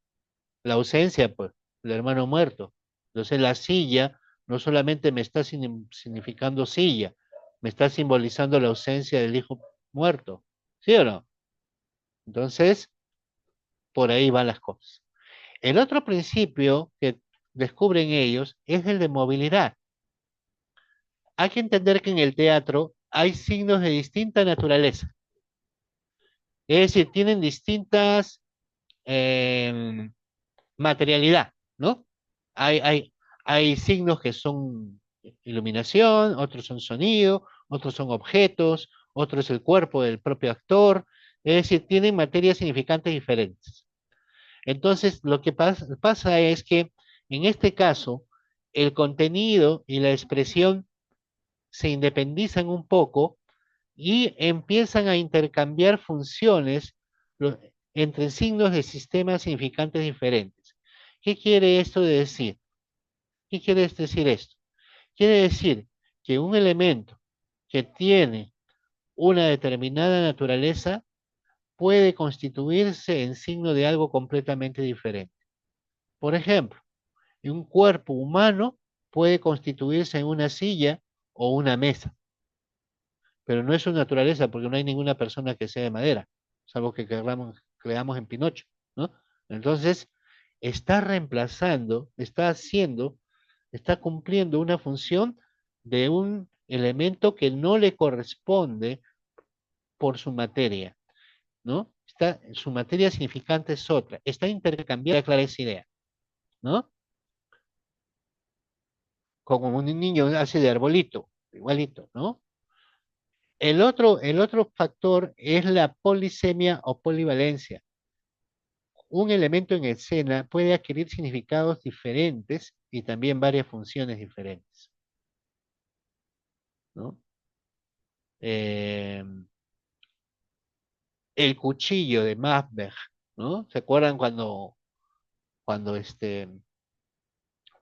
la ausencia, pues, del hermano muerto. Entonces la silla no solamente me está significando silla, me está simbolizando la ausencia del hijo muerto, ¿sí o no? Entonces, por ahí van las cosas. El otro principio que descubren ellos es el de movilidad. Hay que entender que en el teatro hay signos de distinta naturaleza, es decir, tienen distintas em, materialidad, ¿no? Hay, hay, hay signos que son iluminación, otros son sonido, otros son objetos, otros es el cuerpo del propio actor, es decir, tienen materias significantes diferentes. Entonces, lo que pasa es que en este caso, el contenido y la expresión se independizan un poco y empiezan a intercambiar funciones lo- entre signos de sistemas significantes diferentes. ¿Qué quiere esto de decir? ¿Qué quiere decir esto? Quiere decir que un elemento que tiene una determinada naturaleza puede constituirse en signo de algo completamente diferente. Por ejemplo, un cuerpo humano puede constituirse en una silla o una mesa, pero no es su naturaleza porque no hay ninguna persona que sea de madera, salvo que creamos en Pinocho, ¿no? Entonces, está reemplazando, está haciendo, está cumpliendo una función de un elemento que no le corresponde por su materia, ¿no? Su materia significante es otra, está intercambiada, clara esa idea, ¿no? Como un niño hace de arbolito, igualito, ¿no? El otro factor es la polisemia o polivalencia. Un elemento en escena puede adquirir significados diferentes y también varias funciones diferentes, ¿no? Eh, el cuchillo de Macbeth, ¿no? ¿Se acuerdan cuando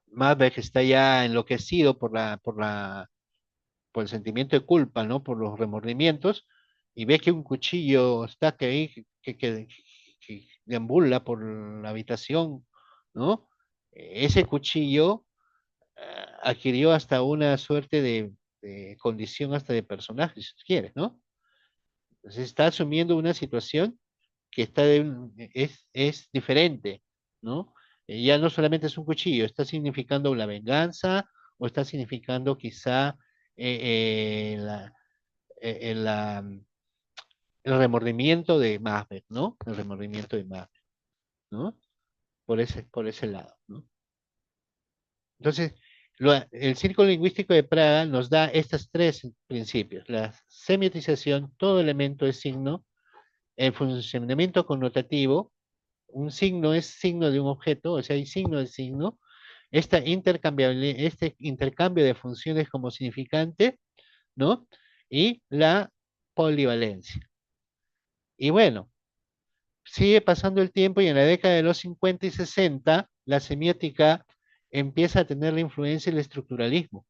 Macbeth está ya enloquecido por el sentimiento de culpa, ¿no? Por los remordimientos, y ve que un cuchillo está que ahí, que deambula por la habitación, ¿no? Ese cuchillo adquirió hasta una suerte de condición hasta de personaje, si quieres, ¿no? Entonces está asumiendo una situación que es diferente, ¿no? Ya no solamente es un cuchillo, está significando la venganza o está significando quizá la, la, el remordimiento de Macbeth, ¿no? El remordimiento de Macbeth, ¿no? Por ese lado, ¿no? Entonces, el círculo lingüístico de Praga nos da estos tres principios: la semiotización, todo elemento es signo, el funcionamiento connotativo, un signo es signo de un objeto, o sea, hay signo de signo, este intercambio de funciones como significante, ¿no? Y la polivalencia. Y bueno, sigue pasando el tiempo y en la década de los 50 y 60, la semiótica empieza a tener la influencia del estructuralismo.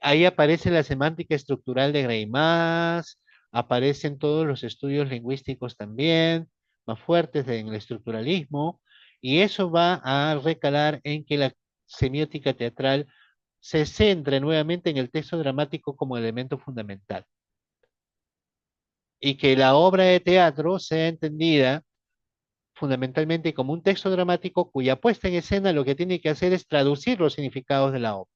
Ahí aparece la semántica estructural de Greimas, aparecen todos los estudios lingüísticos también, más fuertes en el estructuralismo, y eso va a recalar en que la semiótica teatral se centre nuevamente en el texto dramático como elemento fundamental, y que la obra de teatro sea entendida fundamentalmente como un texto dramático cuya puesta en escena lo que tiene que hacer es traducir los significados de la obra.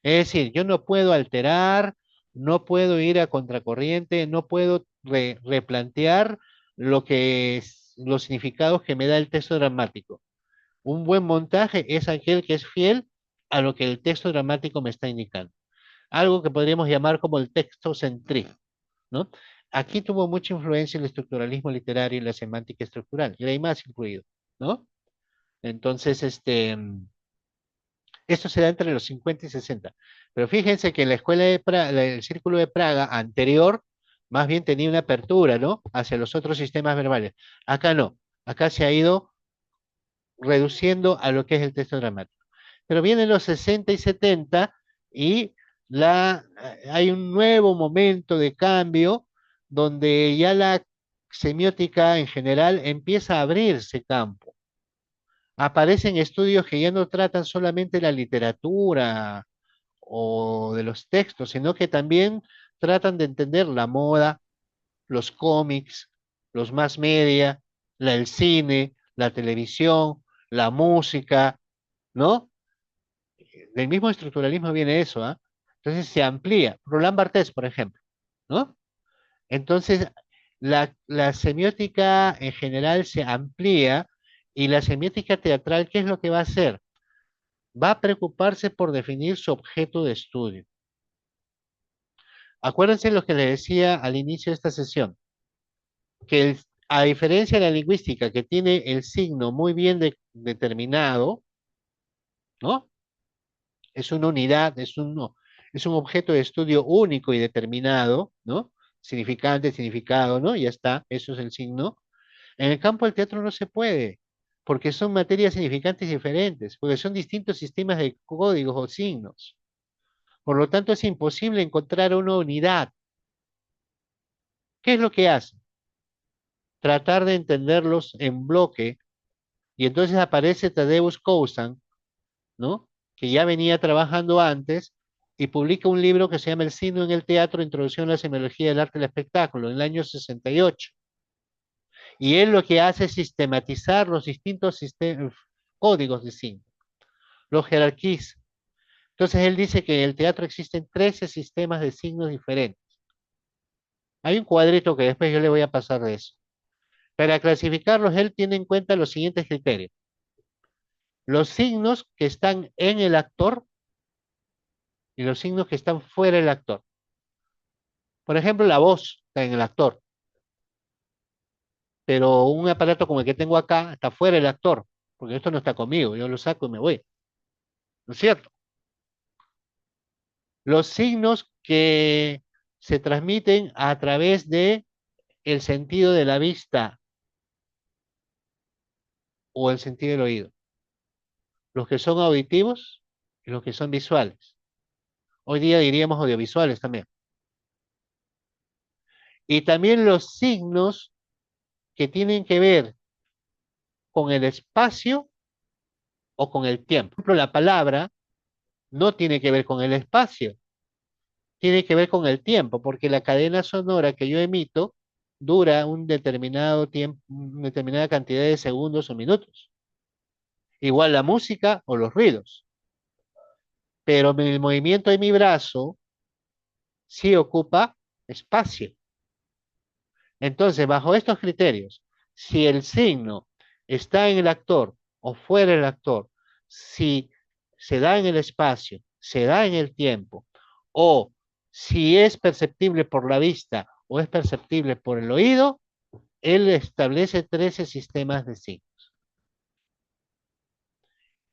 Es decir, yo no puedo alterar, no puedo ir a contracorriente, no puedo replantear los significados que me da el texto dramático. Un buen montaje es aquel que es fiel a lo que el texto dramático me está indicando. Algo que podríamos llamar como el texto centrismo, ¿no? Aquí tuvo mucha influencia el estructuralismo literario y la semántica estructural, y hay más incluido, ¿no? Entonces, esto se da entre los 50 y 60. Pero fíjense que en la escuela de Praga, el Círculo de Praga anterior, más bien tenía una apertura, ¿no? Hacia los otros sistemas verbales. Acá no. Acá se ha ido reduciendo a lo que es el texto dramático. Pero vienen los 60 y 70 y hay un nuevo momento de cambio donde ya la semiótica en general empieza a abrirse campo. Aparecen estudios que ya no tratan solamente la literatura o de los textos, sino que también tratan de entender la moda, los cómics, los más media, el cine, la televisión, la música, ¿no? Del mismo estructuralismo viene eso, ¿ah? Entonces se amplía. Roland Barthes, por ejemplo, ¿no? Entonces, la semiótica en general se amplía y la semiótica teatral, ¿qué es lo que va a hacer? Va a preocuparse por definir su objeto de estudio. Acuérdense lo que les decía al inicio de esta sesión, que a diferencia de la lingüística, que tiene el signo muy bien determinado, ¿no? Es una unidad, es un objeto de estudio único y determinado, ¿no? Significante, significado, ¿no? Ya está, eso es el signo. En el campo del teatro no se puede, porque son materias significantes diferentes, porque son distintos sistemas de códigos o signos. Por lo tanto, es imposible encontrar una unidad. ¿Qué es lo que hace? Tratar de entenderlos en bloque, y entonces aparece Tadeusz Kołsan, ¿no? Que ya venía trabajando antes y publica un libro que se llama El signo en el teatro, Introducción a la semiología del arte y el espectáculo, en el año 68. Y él lo que hace es sistematizar los distintos códigos de signo, los jerarquiza. Entonces él dice que en el teatro existen 13 sistemas de signos diferentes. Hay un cuadrito que después yo le voy a pasar de eso. Para clasificarlos, él tiene en cuenta los siguientes criterios. Los signos que están en el actor y los signos que están fuera del actor. Por ejemplo, la voz está en el actor, pero un aparato como el que tengo acá está fuera del actor, porque esto no está conmigo, yo lo saco y me voy. ¿No es cierto? Los signos que se transmiten a través de el sentido de la vista o el sentido del oído. Los que son auditivos y los que son visuales. Hoy día diríamos audiovisuales también. Y también los signos que tienen que ver con el espacio o con el tiempo. Por ejemplo, la palabra no tiene que ver con el espacio, tiene que ver con el tiempo, porque la cadena sonora que yo emito dura un determinado tiempo, una determinada cantidad de segundos o minutos. Igual la música o los ruidos. Pero el movimiento de mi brazo sí ocupa espacio. Entonces, bajo estos criterios, si el signo está en el actor o fuera del actor, si se da en el espacio, se da en el tiempo, o si es perceptible por la vista o es perceptible por el oído, él establece 13 sistemas de signos.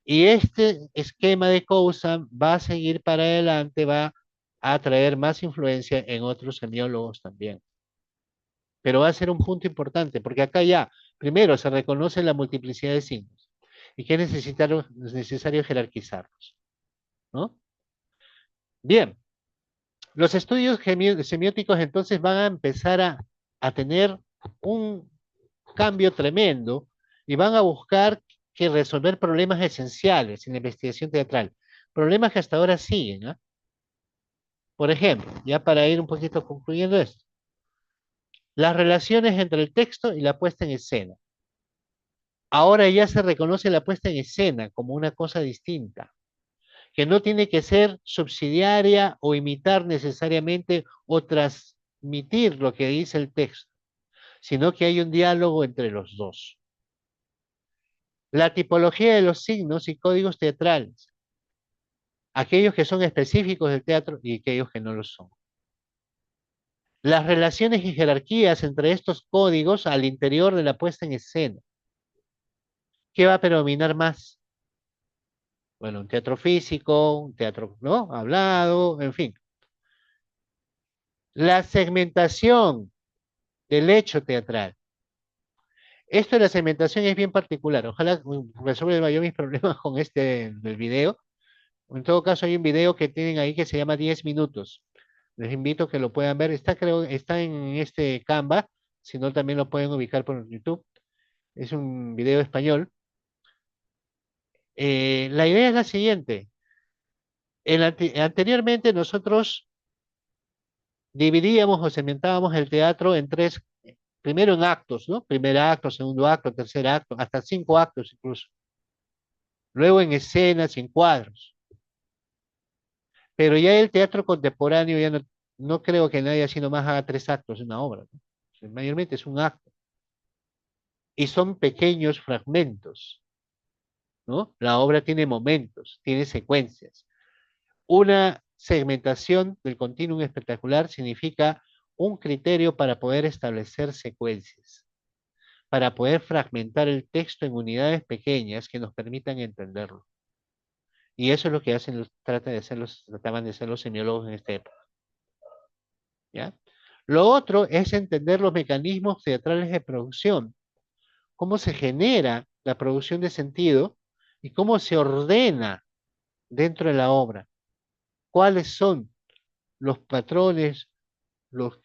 Y este esquema de Coulson va a seguir para adelante, va a traer más influencia en otros semiólogos también. Pero va a ser un punto importante, porque acá ya, primero, se reconoce la multiplicidad de signos y que es necesario jerarquizarlos, ¿no? Bien, los estudios semióticos entonces van a empezar a tener un cambio tremendo y van a buscar que resolver problemas esenciales en la investigación teatral, problemas que hasta ahora siguen, ¿ah? Por ejemplo, ya para ir un poquito concluyendo esto, las relaciones entre el texto y la puesta en escena. Ahora ya se reconoce la puesta en escena como una cosa distinta, que no tiene que ser subsidiaria o imitar necesariamente o transmitir lo que dice el texto, sino que hay un diálogo entre los dos. La tipología de los signos y códigos teatrales, aquellos que son específicos del teatro y aquellos que no lo son. Las relaciones y jerarquías entre estos códigos al interior de la puesta en escena. ¿qué va a predominar más? Bueno, un teatro físico, un teatro, ¿no? Hablado, en fin. La segmentación del hecho teatral. Esto de la segmentación es bien particular. Ojalá resuelva yo mis problemas con este del video. En todo caso, hay un video que tienen ahí que se llama 10 minutos. Les invito a que lo puedan ver. Está, creo, está en este Canva. Si no, también lo pueden ubicar por YouTube. Es un video español. La idea es la siguiente. Anteriormente nosotros dividíamos o segmentábamos el teatro en tres, primero en actos, ¿no? Primer acto, segundo acto, tercer acto, hasta 5 actos incluso. Luego en escenas y en cuadros. Pero ya el teatro contemporáneo ya no creo que nadie así nomás haga 3 actos en una obra, ¿no? O sea, mayormente es un acto. Y son pequeños fragmentos, ¿no? La obra tiene momentos, tiene secuencias. Una segmentación del continuum espectacular significa un criterio para poder establecer secuencias, para poder fragmentar el texto en unidades pequeñas que nos permitan entenderlo. Y eso es lo que hacen trataban de hacer los semiólogos en esta época. ¿Ya? Lo otro es entender los mecanismos teatrales de producción, cómo se genera la producción de sentido y cómo se ordena dentro de la obra, cuáles son los patrones, los,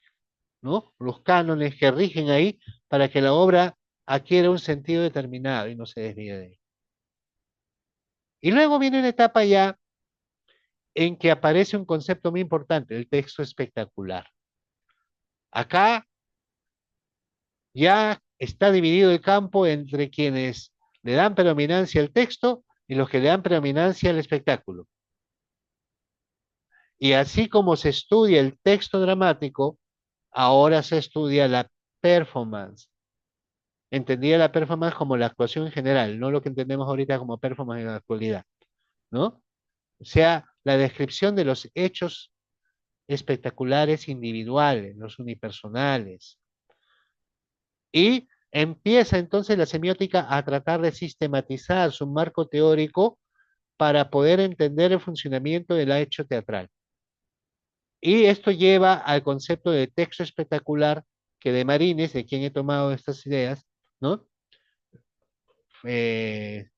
¿no? Los cánones que rigen ahí para que la obra adquiera un sentido determinado y no se desvíe de él. Y luego viene una etapa ya en que aparece un concepto muy importante, el texto espectacular. Acá ya está dividido el campo entre quienes le dan predominancia al texto y los que le dan predominancia al espectáculo. Y así como se estudia el texto dramático, ahora se estudia la performance. Entendía la performance como la actuación en general, no lo que entendemos ahorita como performance en la actualidad, ¿no? O sea, la descripción de los hechos espectaculares individuales, los unipersonales. Y empieza entonces la semiótica a tratar de sistematizar su marco teórico para poder entender el funcionamiento del hecho teatral. Y esto lleva al concepto de texto espectacular que de Marines, de quien he tomado estas ideas, ¿no? Eh,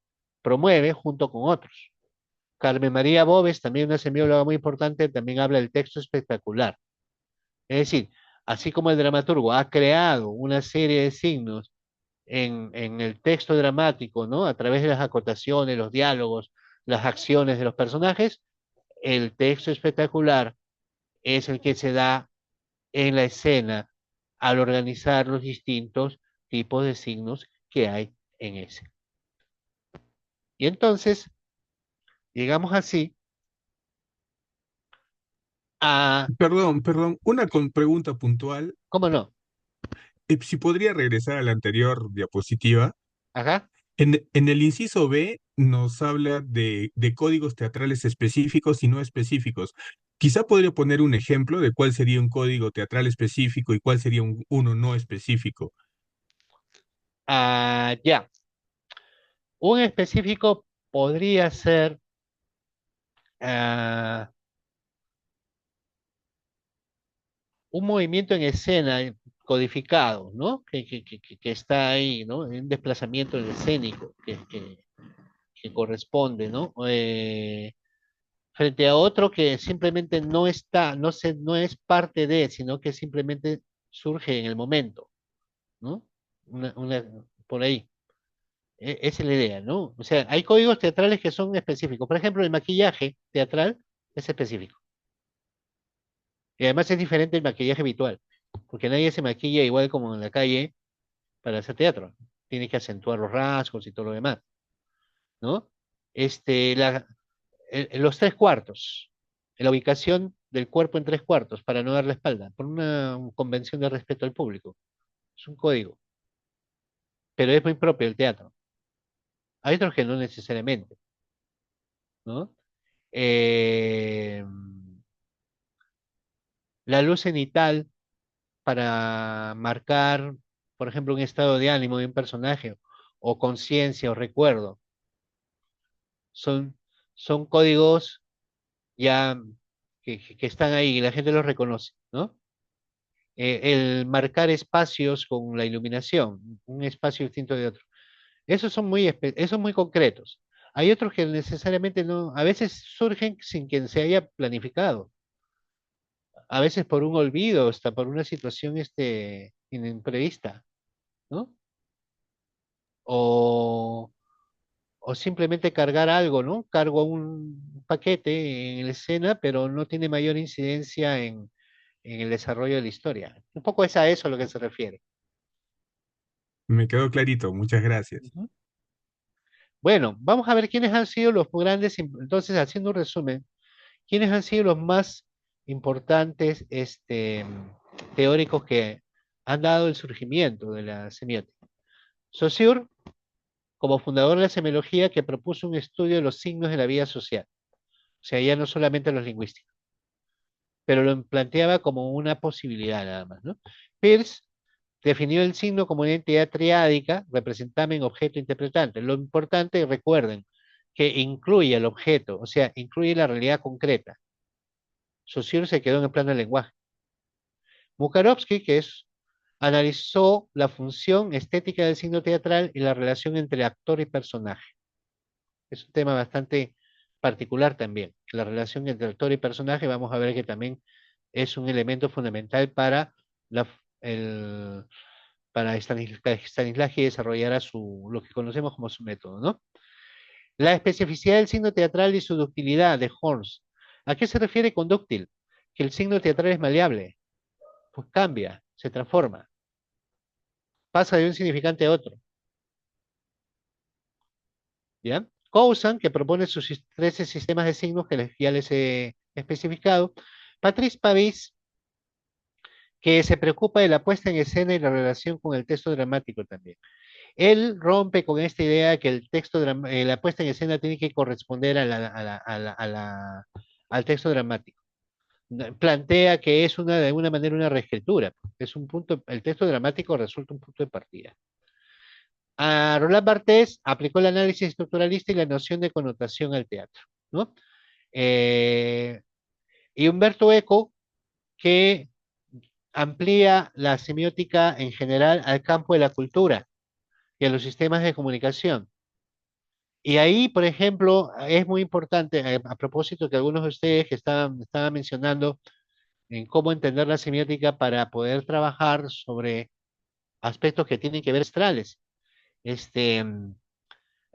promueve junto con otros. Carmen María Bóves, también una semióloga muy importante, también habla del texto espectacular. Es decir, así como el dramaturgo ha creado una serie de signos en el texto dramático, ¿no? A través de las acotaciones, los diálogos, las acciones de los personajes, el texto espectacular es el que se da en la escena al organizar los distintos tipos de signos que hay en ese. Y entonces, llegamos así a, Perdón, una pregunta puntual. ¿cómo no? Si podría regresar a la anterior diapositiva. Ajá. En el inciso B nos habla de códigos teatrales específicos y no específicos. Quizá podría poner un ejemplo de cuál sería un código teatral específico y cuál sería uno no específico. Ah, ya. Un específico podría ser ah, un movimiento en escena codificado, ¿no? Que está ahí, ¿no? Un desplazamiento escénico que corresponde, ¿no? Frente a otro que simplemente no está, no es parte de, sino que simplemente surge en el momento, ¿no? Por ahí. Esa es la idea, ¿no? O sea, hay códigos teatrales que son específicos. Por ejemplo, el maquillaje teatral es específico. Y además es diferente del maquillaje habitual, porque nadie se maquilla igual como en la calle para hacer teatro. Tiene que acentuar los rasgos y todo lo demás, ¿no? Este, los 3 cuartos, la ubicación del cuerpo en 3 cuartos para no dar la espalda, por una convención de respeto al público. Es un código, pero es muy propio del teatro. Hay otros que no necesariamente, ¿no? Eh, la luz cenital para marcar, por ejemplo, un estado de ánimo de un personaje o conciencia o recuerdo. Son, son códigos ya que están ahí y la gente los reconoce, ¿no? El marcar espacios con la iluminación, un espacio distinto de otro. Esos muy concretos. Hay otros que necesariamente no, a veces surgen sin que se haya planificado, a veces por un olvido, hasta por una situación imprevista, ¿no? O, o simplemente cargar algo, ¿no? Cargo un paquete en la escena, pero no tiene mayor incidencia en el desarrollo de la historia. Un poco es a eso a lo que se refiere. Me quedó clarito, muchas gracias. Ujú. Bueno, vamos a ver quiénes han sido los grandes, entonces haciendo un resumen, quiénes han sido los más importantes teóricos que han dado el surgimiento de la semiótica. Saussure, como fundador de la semiología, que propuso un estudio de los signos de la vida social, o sea, ya no solamente los lingüísticos, pero lo planteaba como una posibilidad nada más, ¿no? Peirce definió el signo como una entidad triádica, representamen, objeto, interpretante. Lo importante, recuerden, que incluye el objeto, o sea, incluye la realidad concreta. Saussure se quedó en el plano del lenguaje. Mukarovsky, analizó la función estética del signo teatral y la relación entre actor y personaje. Es un tema bastante particular también. La relación entre actor y personaje, vamos a ver que también es un elemento fundamental para la, el, para Stanislavski desarrollara lo que conocemos como su método, ¿no? La especificidad del signo teatral y su ductilidad de Horns. ¿A qué se refiere con dúctil? Que el signo teatral es maleable, pues cambia, se transforma, pasa de un significante a otro, ¿ya? Cousin, que propone sus 13 sistemas de signos que ya les he especificado. Patrice Pavis, que se preocupa de la puesta en escena y la relación con el texto dramático también. Él rompe con esta idea de que la puesta en escena tiene que corresponder al texto dramático. Plantea que es de alguna manera una reescritura. Es un punto, el texto dramático resulta un punto de partida. A Roland Barthes aplicó el análisis estructuralista y la noción de connotación al teatro, ¿no? Eh, y Humberto Eco, que amplía la semiótica en general al campo de la cultura y a los sistemas de comunicación. Y ahí, por ejemplo, es muy importante, a propósito que algunos de ustedes que estaban mencionando en cómo entender la semiótica para poder trabajar sobre aspectos que tienen que ver astrales. En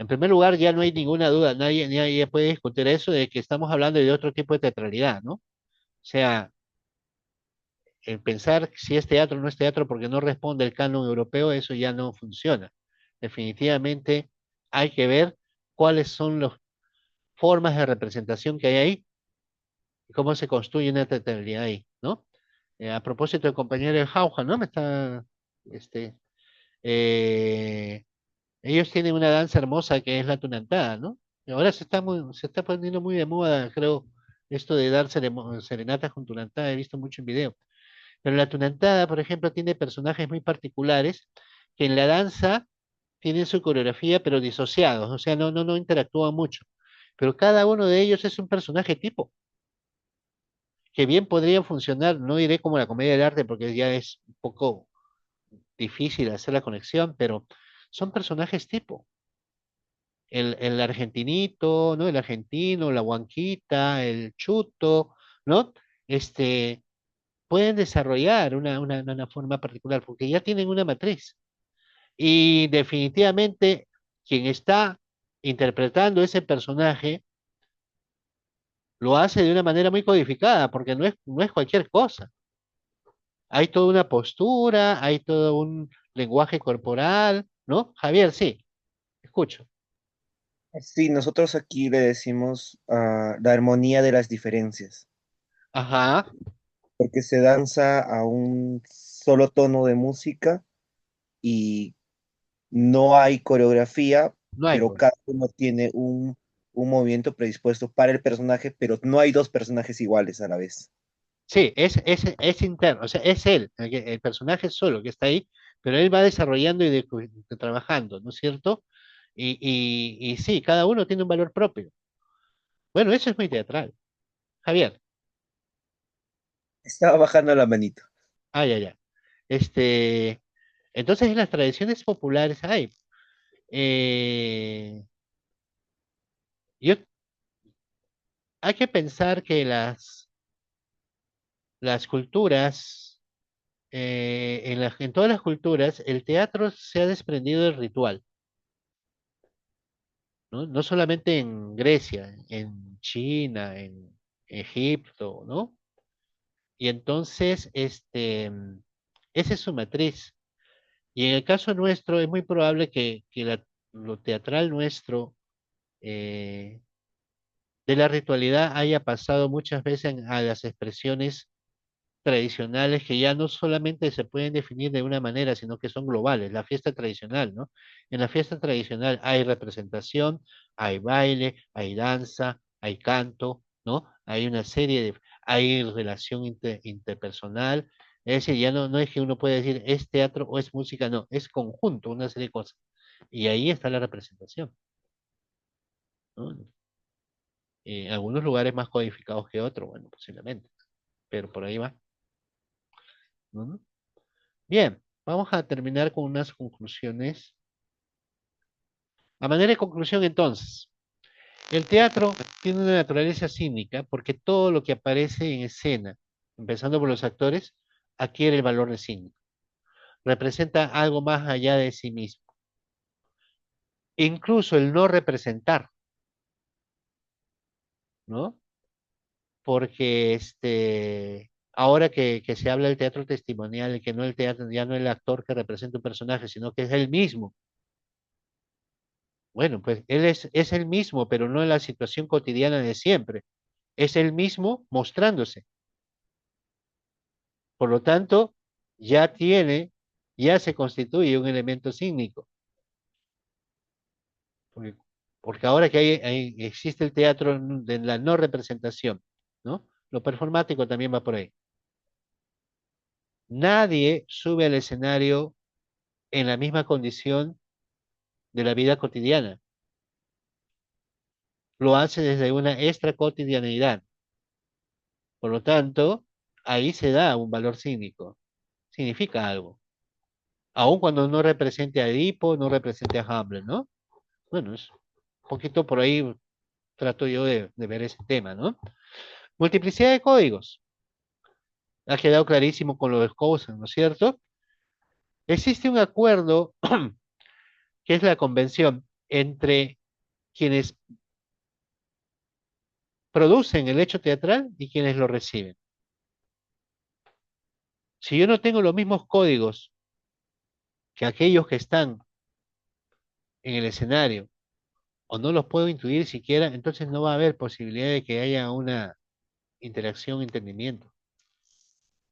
primer lugar, ya no hay ninguna duda, nadie puede discutir eso de que estamos hablando de otro tipo de teatralidad, ¿no? O sea, el pensar si es teatro o no es teatro porque no responde al canon europeo, eso ya no funciona. Definitivamente hay que ver cuáles son las formas de representación que hay ahí y cómo se construye una teatralidad ahí, ¿no? A propósito del compañero de Jauja, ¿no? Este, eh, ellos tienen una danza hermosa que es la tunantada, ¿no? Y ahora se está poniendo muy de moda, creo, esto de dar serenatas con tunantada, he visto mucho en video. Pero la tunantada, por ejemplo, tiene personajes muy particulares que en la danza tienen su coreografía, pero disociados, o sea, no interactúan mucho. Pero cada uno de ellos es un personaje tipo, que bien podría funcionar, no diré como la comedia del arte, porque ya es un poco difícil hacer la conexión, pero son personajes tipo. El argentinito, ¿no? El argentino, la huanquita, el chuto, ¿no? Este, pueden desarrollar una forma particular, porque ya tienen una matriz. Y definitivamente quien está interpretando ese personaje lo hace de una manera muy codificada, porque no es cualquier cosa. Hay toda una postura, hay todo un lenguaje corporal, ¿no? Javier, sí, escucho. Sí, nosotros aquí le decimos la armonía de las diferencias, Ajá, porque se danza a un solo tono de música y no hay coreografía, no hay pero pues. cada uno tiene un movimiento predispuesto para el personaje, pero no hay dos personajes iguales a la vez. Sí, es interno, o sea, es él, el personaje solo que está ahí, pero él va desarrollando y trabajando, ¿no es cierto? Y sí, cada uno tiene un valor propio. Bueno, eso es muy teatral. Javier, Estaba bajando la manito. ya, ya. Este, entonces en las tradiciones populares hay. eh, yo, hay que pensar que las culturas, en todas las culturas, el teatro se ha desprendido del ritual, ¿no? No solamente en Grecia, en China, en Egipto, ¿no? Y entonces, esa es su matriz. Y en el caso nuestro, es muy probable que lo teatral nuestro, eh, de la ritualidad haya pasado muchas veces a las expresiones tradicionales que ya no solamente se pueden definir de una manera, sino que son globales. La fiesta tradicional, ¿no? En la fiesta tradicional hay representación, hay baile, hay danza, hay canto, ¿no? Hay una serie de, hay relación interpersonal. Es decir, ya no es que uno puede decir es teatro o es música, no, es conjunto, una serie de cosas. Y ahí está la representación, ¿no? En algunos lugares más codificados que otros, bueno, posiblemente, pero por ahí va, ¿no? Bien, vamos a terminar con unas conclusiones. A manera de conclusión, entonces, el teatro tiene una naturaleza cínica porque todo lo que aparece en escena, empezando por los actores, adquiere el valor de cínico. Representa algo más allá de sí mismo. Incluso el no representar, ¿no? Porque ahora que se habla del teatro testimonial, que no el teatro, ya no el actor que representa un personaje, sino que es él mismo. Bueno, pues él es el mismo, pero no en la situación cotidiana de siempre. Es el mismo mostrándose. Por lo tanto, ya tiene, ya se constituye un elemento cínico. Porque, porque ahora que existe el teatro de la no representación, ¿no? Lo performático también va por ahí. Nadie sube al escenario en la misma condición de la vida cotidiana. Lo hace desde una extra cotidianidad. Por lo tanto, ahí se da un valor cínico. Significa algo. Aun cuando no represente a Edipo, no represente a Hamlet, ¿no? Bueno, es un poquito por ahí trato yo de ver ese tema, ¿no? Multiplicidad de códigos. Ha quedado clarísimo con lo de Cousin, ¿no es cierto? Existe un acuerdo que es la convención entre quienes producen el hecho teatral y quienes lo reciben. Si yo no tengo los mismos códigos que aquellos que están en el escenario, o no los puedo intuir siquiera, entonces no va a haber posibilidad de que haya una interacción, entendimiento.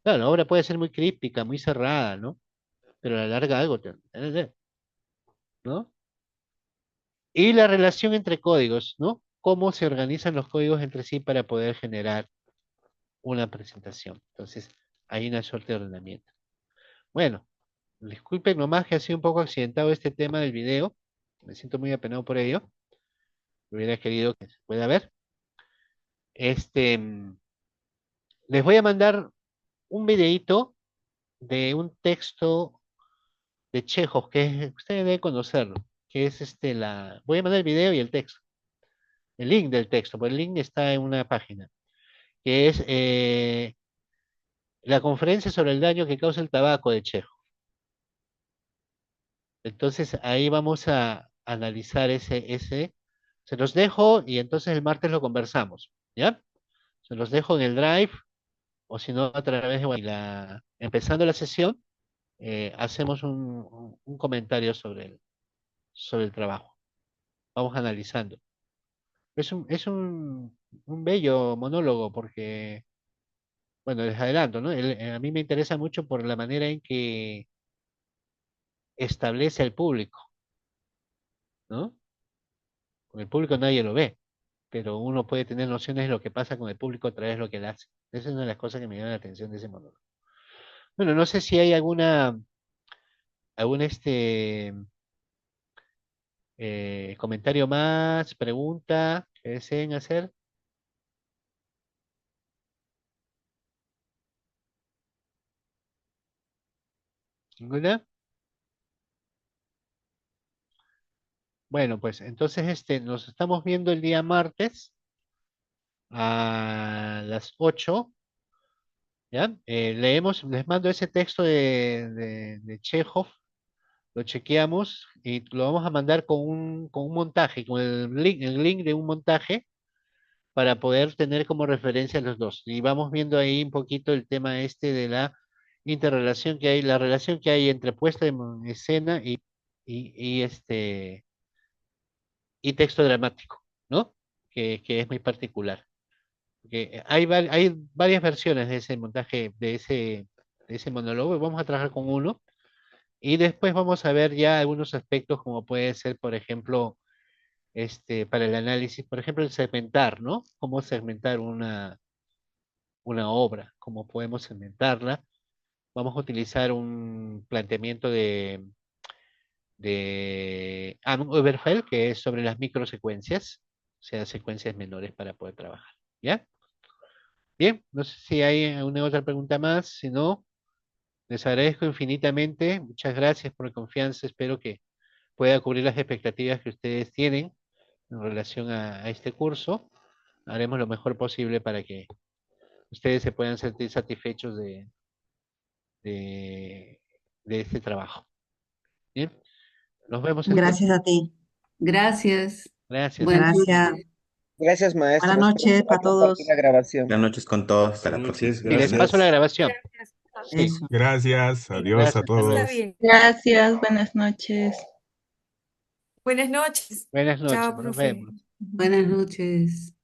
Claro, la obra puede ser muy críptica, muy cerrada, ¿no? Pero a la larga algo te, ¿no? Y la relación entre códigos, ¿no? Cómo se organizan los códigos entre sí para poder generar una presentación. Entonces, hay una suerte de ordenamiento. Bueno, disculpen nomás que ha sido un poco accidentado este tema del video. Me siento muy apenado por ello. Hubiera querido que se pueda ver. Les voy a mandar un videíto de un texto de Chekhov, ustedes deben conocerlo, que es voy a mandar el video y el texto, el link del texto, porque el link está en una página, que es la conferencia sobre el daño que causa el tabaco de Chekhov. Entonces ahí vamos a analizar se los dejo y entonces el martes lo conversamos, ¿ya? Se los dejo en el Drive o si no a través de empezando la sesión, hacemos un comentario sobre el trabajo. Vamos analizando. Es un bello monólogo porque, bueno, les adelanto, ¿no? A mí me interesa mucho por la manera en que establece al público, ¿no? Con el público nadie lo ve, pero uno puede tener nociones de lo que pasa con el público a través de lo que él hace. Esa es una de las cosas que me llama la atención de ese monólogo. Bueno, no sé si hay ¿Algún comentario más, pregunta que deseen hacer? ¿Ninguna? Bueno, pues entonces nos estamos viendo el día martes a las 8, ¿ya? Les mando ese texto de Chekhov, lo chequeamos y lo vamos a mandar con un montaje, con el link de un montaje para poder tener como referencia los dos. Y vamos viendo ahí un poquito el tema de la interrelación que hay, la relación que hay entre puesta en escena y texto dramático, ¿no? Que es muy particular. Porque hay varias versiones de ese montaje, de ese monólogo, y vamos a trabajar con uno, y después vamos a ver ya algunos aspectos como puede ser, por ejemplo, para el análisis, por ejemplo, el segmentar, ¿no? Cómo segmentar una obra, cómo podemos segmentarla. Vamos a utilizar un planteamiento de Anne Oberfeld, que es sobre las microsecuencias, o sea, secuencias menores para poder trabajar. ¿Ya? Bien, no sé si hay alguna otra pregunta más, si no, les agradezco infinitamente, muchas gracias por la confianza, espero que pueda cubrir las expectativas que ustedes tienen en relación a este curso. Haremos lo mejor posible para que ustedes se puedan sentir satisfechos de, de este trabajo. Bien, nos vemos entonces. Gracias a ti. Gracias. Gracias. Buenas Gracias. noches. Gracias, maestro. Buenas Espero noches poder para compartir todos. la grabación. Buenas noches con todos. Hasta la Buenas próxima. noches, Y les paso la gracias. grabación. Sí, Eso. Gracias, adiós gracias. a Hasta luego. Está todos. bien. Gracias, buenas noches. Buenas noches. Buenas noches, Chao, nos profe. vemos. Buenas noches.